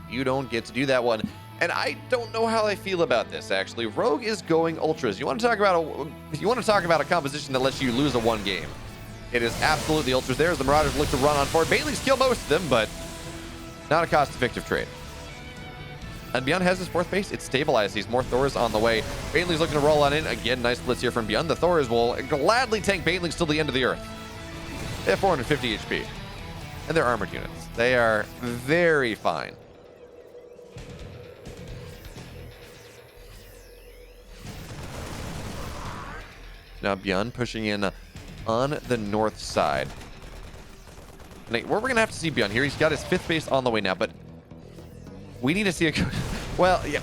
You don't get to do that one. And I don't know how I feel about this, actually. Rogue is going Ultras. You want to talk about a composition that lets you lose a one game. It is absolutely Ultras. There's the Marauders look to run on forward. Bailey's kill most of them, but not a cost-effective trade. And Byun has his fourth base. It's stabilized. He's more Thors on the way. Bailey's looking to roll on in. Again, nice blitz here from Byun. The Thors will gladly tank Bailey's till the end of the earth. They have 450 HP. And they're armored units. They are very fine. Now Byun pushing in on the north side. And we're going to have to see Byun here. He's got his fifth base on the way now, but we need to see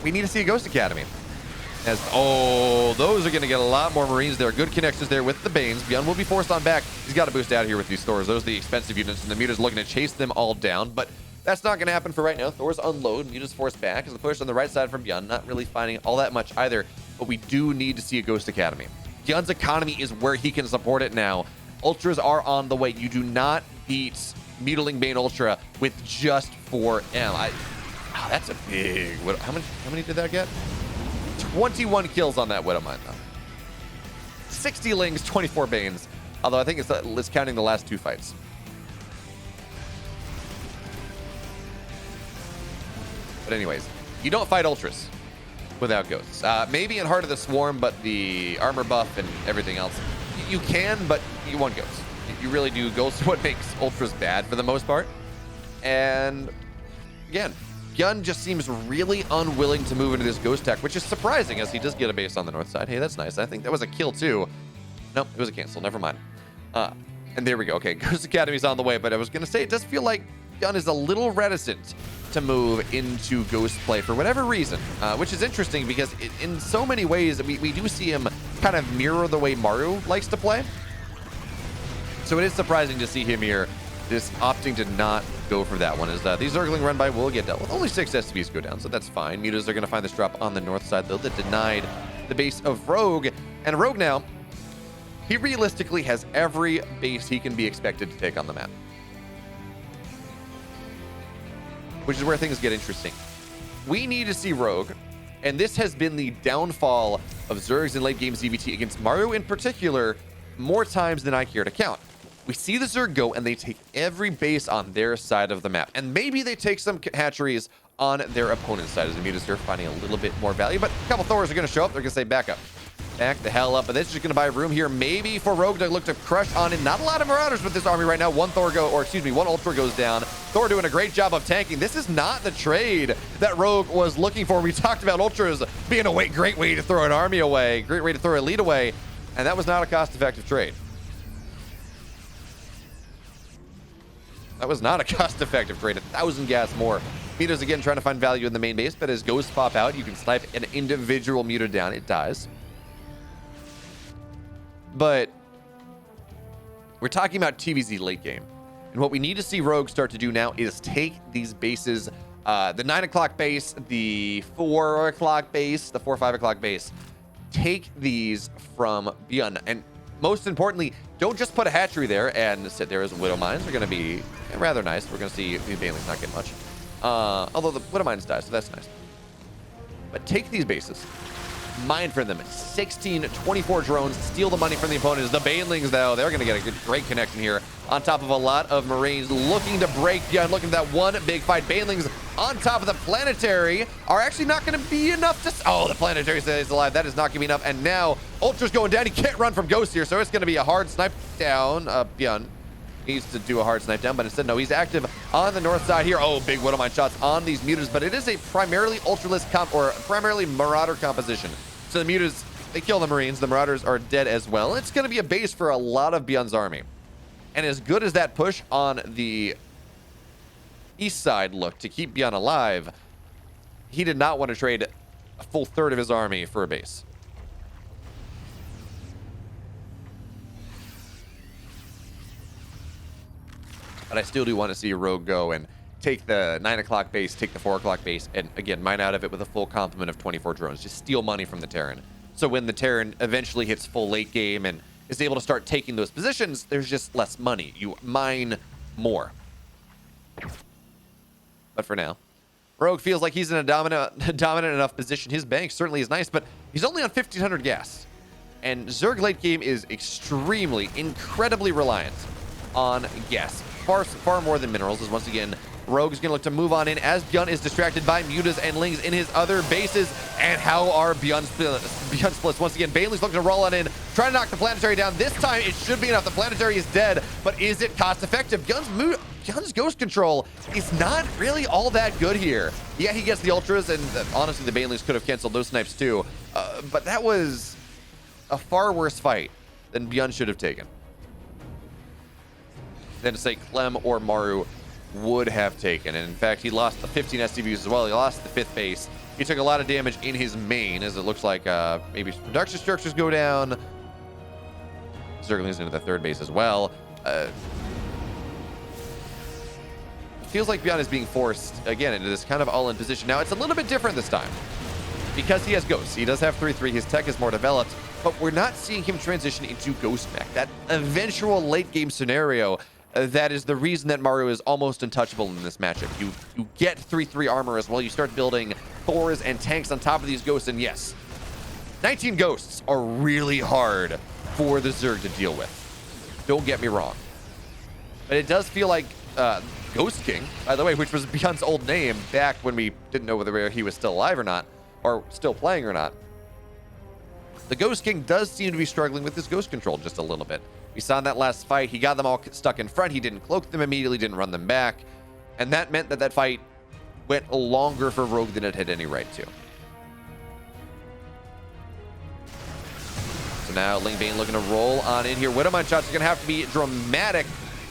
we need to see a Ghost Academy. Those are going to get a lot more Marines there. Good connections there with the Banes. Byun will be forced on back. He's got to boost out here with these Thors. Those are the expensive units, and the Muta's looking to chase them all down, but that's not going to happen for right now. Thors unload. Muta's forced back as the push on the right side from Byun. Not really finding all that much either, but we do need to see a Ghost Academy. Byun's economy is where he can support it now. Ultras are on the way. You do not beat Mutiling Bane Ultra with just 4M. That's a big... How many did that get? 21 kills on that Widowmine, though. 60 Lings, 24 Banes. Although I think it's counting the last two fights. But anyways, you don't fight Ultras without Ghosts. Maybe in Heart of the Swarm, but the armor buff and everything else. You can, but you want Ghosts. You really do. Ghosts are what makes Ultras bad for the most part. And again, Byun just seems really unwilling to move into this Ghost tech, which is surprising as he does get a base on the north side. Hey, that's nice. I think that was a kill too. Nope, it was a cancel. Never mind. And there we go. Okay, Ghost Academy's on the way, but I was going to say it does feel like Byun is a little reticent to move into Ghost play for whatever reason, which is interesting because in so many ways we do see him kind of mirror the way Maru likes to play. So it is surprising to see him here just opting to not go for that one. As these Zergling run by will get dealt with. Only 6 SCVs go down, so that's fine. Mutas are going to find this drop on the north side, though, that denied the base of Rogue. And Rogue now, he realistically has every base he can be expected to take on the map. Which is where things get interesting. We need to see Rogue, and this has been the downfall of Zergs in late game ZVT against Maru in particular more times than I care to count. We see the Zerg go, and they take every base on their side of the map. And maybe they take some hatcheries on their opponent's side as the Mutas here finding a little bit more value. But a couple Thors are going to show up. They're going to say, back up. Back the hell up. And this is just going to buy room here maybe for Rogue to look to crush on in. Not a lot of Marauders with this army right now. One Ultra goes down. Thor doing a great job of tanking. This is not the trade that Rogue was looking for. We talked about Ultras being a great way to throw an army away. Great way to throw a lead away. And that was not a cost-effective trade. That was not a cost-effective trade. 1,000 gas more. Mutas again trying to find value in the main base, but as ghosts pop out, you can snipe an individual Muta down. It dies. But we're talking about TVZ late game. And what we need to see Rogue start to do now is take these bases, the 9 o'clock base, the 4 o'clock base, the 4 or 5 o'clock base. Take these from Byun. And most importantly, don't just put a hatchery there and sit there as Widow Mines. They're going to be rather nice. We're going to see the Banelings not get much. Although the Widow Mines die, so that's nice. But take these bases. Mine for them. 16, 24 drones. Steal the money from the opponents. The Banelings, though, they're going to get a great connection here. on top of a lot of Marines looking to break Byun, looking at that one big fight. Banelings on top of the planetary are actually not going to be enough to... Oh, the planetary stays alive. That is not going to be enough. And now Ultra's going down. He can't run from Ghost here, so it's going to be a hard snipe down. Byun needs to do a hard snipe down, but instead, no, he's active on the north side here. Oh, big Widowmine shots on these mutas, but it is a primarily Ultraless comp, or primarily Marauder composition. So the mutas, they kill the Marines. The Marauders are dead as well. It's going to be a base for a lot of Byun's army. And as good as that push on the east side looked to keep Byun alive, he did not want to trade a full third of his army for a base. But I still do want to see Rogue go and take the 9 o'clock base, take the 4 o'clock base, and again, mine out of it with a full complement of 24 drones. Just steal money from the Terran. So when the Terran eventually hits full late game and is able to start taking those positions, there's just less money. You mine more. But for now, Rogue feels like he's in a dominant enough position. His bank certainly is nice, but he's only on 1,500 gas. And Zerg late game is incredibly reliant on gas. Far more than minerals, as once again, Rogue is going to look to move on in as Byun is distracted by mutas and lings in his other bases. And how are Byun splits? Once again, Bailey's looking to roll on in, trying to knock the planetary down. This time, it should be enough. The planetary is dead, but is it cost effective? Byun's ghost control is not really all that good here. Yeah, he gets the ultras, and honestly, the Bailey's could have canceled those snipes too. But that was a far worse fight than Byun should have taken. Than to say Clem or Maru would have taken. And in fact, he lost the 15 SCVs as well. He lost the 5th base. He took a lot of damage in his main, as it looks like maybe production structures go down. Zerglings into the 3rd base as well. Feels like Byun is being forced again into this kind of all-in position. Now it's a little bit different this time because he has ghosts. He does have 3-3. His tech is more developed, but we're not seeing him transition into ghost mech. That eventual late game scenario. That is the reason that Maru is almost untouchable in this matchup. You get 3-3 armor as well. You start building Thors and tanks on top of these ghosts, and yes, 19 ghosts are really hard for the Zerg to deal with. Don't get me wrong. But it does feel like Ghost King, by the way, which was Byun's old name back when we didn't know whether he was still alive or not, or still playing or not. The Ghost King does seem to be struggling with his ghost control just a little bit. We saw in that last fight, he got them all stuck in front. He didn't cloak them immediately, didn't run them back. And that meant that that fight went longer for Rogue than it had any right to. So now Ling Bane looking to roll on in here. Widowmine shots are going to have to be dramatic.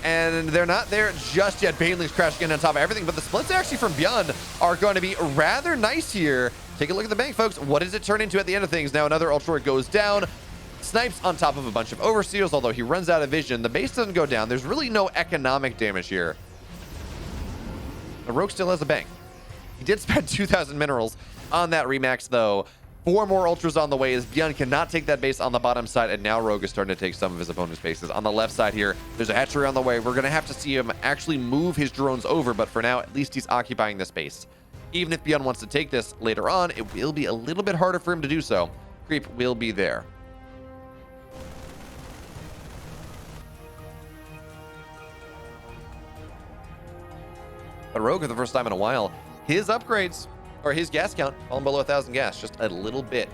And they're not there just yet. Baneling's crashing in on top of everything. But the splits actually from Byun are going to be rather nice here. Take a look at the bank, folks. What does it turn into at the end of things? Now another Ultra goes down. Snipes on top of a bunch of Overseers, although he runs out of vision. The base doesn't go down. There's really no economic damage here. The Rogue still has a bank. He did spend 2,000 minerals on that remax, though. 4 more Ultras on the way as Byun cannot take that base on the bottom side, and now Rogue is starting to take some of his opponent's bases. On the left side here, there's a hatchery on the way. We're going to have to see him actually move his drones over, but for now, at least he's occupying the space. Even if Byun wants to take this later on, it will be a little bit harder for him to do so. Creep will be there. But Rogue, for the first time in a while, his upgrades, or his gas count, falling below 1,000 gas, just a little bit.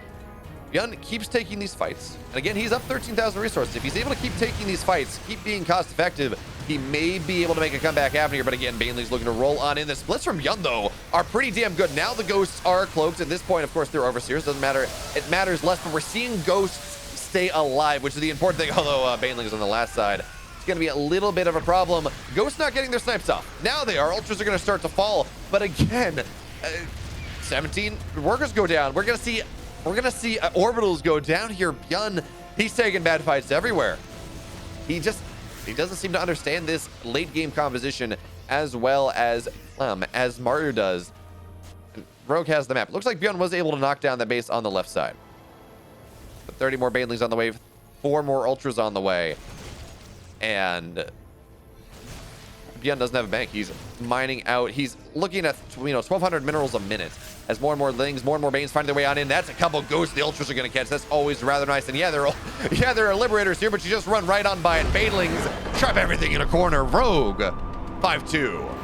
Byun keeps taking these fights. And again, he's up 13,000 resources. If he's able to keep taking these fights, keep being cost effective, he may be able to make a comeback after here. But again, Baneling's looking to roll on in. The splits from Byun, though, are pretty damn good. Now the ghosts are cloaked. At this point, of course, they're Overseers. Doesn't matter. It matters less, but we're seeing ghosts stay alive, which is the important thing. Although Baneling is on the last side. It's going to be a little bit of a problem. Ghosts not getting their snipes off. Now they are. Ultras are going to start to fall. But again, 17 workers go down. We're going to see orbitals go down here. Byun, he's taking bad fights everywhere. He doesn't seem to understand this late game composition as well as Mario does. Rogue has the map. It looks like Byun was able to knock down the base on the left side. But 30 more Banelings on the way, 4 more Ultras on the way. And Byun doesn't have a bank. He's mining out. He's looking at 1,200 minerals a minute as more and more Lings, more and more Banes find their way on in. That's a couple ghosts the Ultras are going to catch. That's always rather nice. And yeah, there are Liberators here, but you just run right on by it. Banelings Trap everything in a corner. Rogue. 5-2.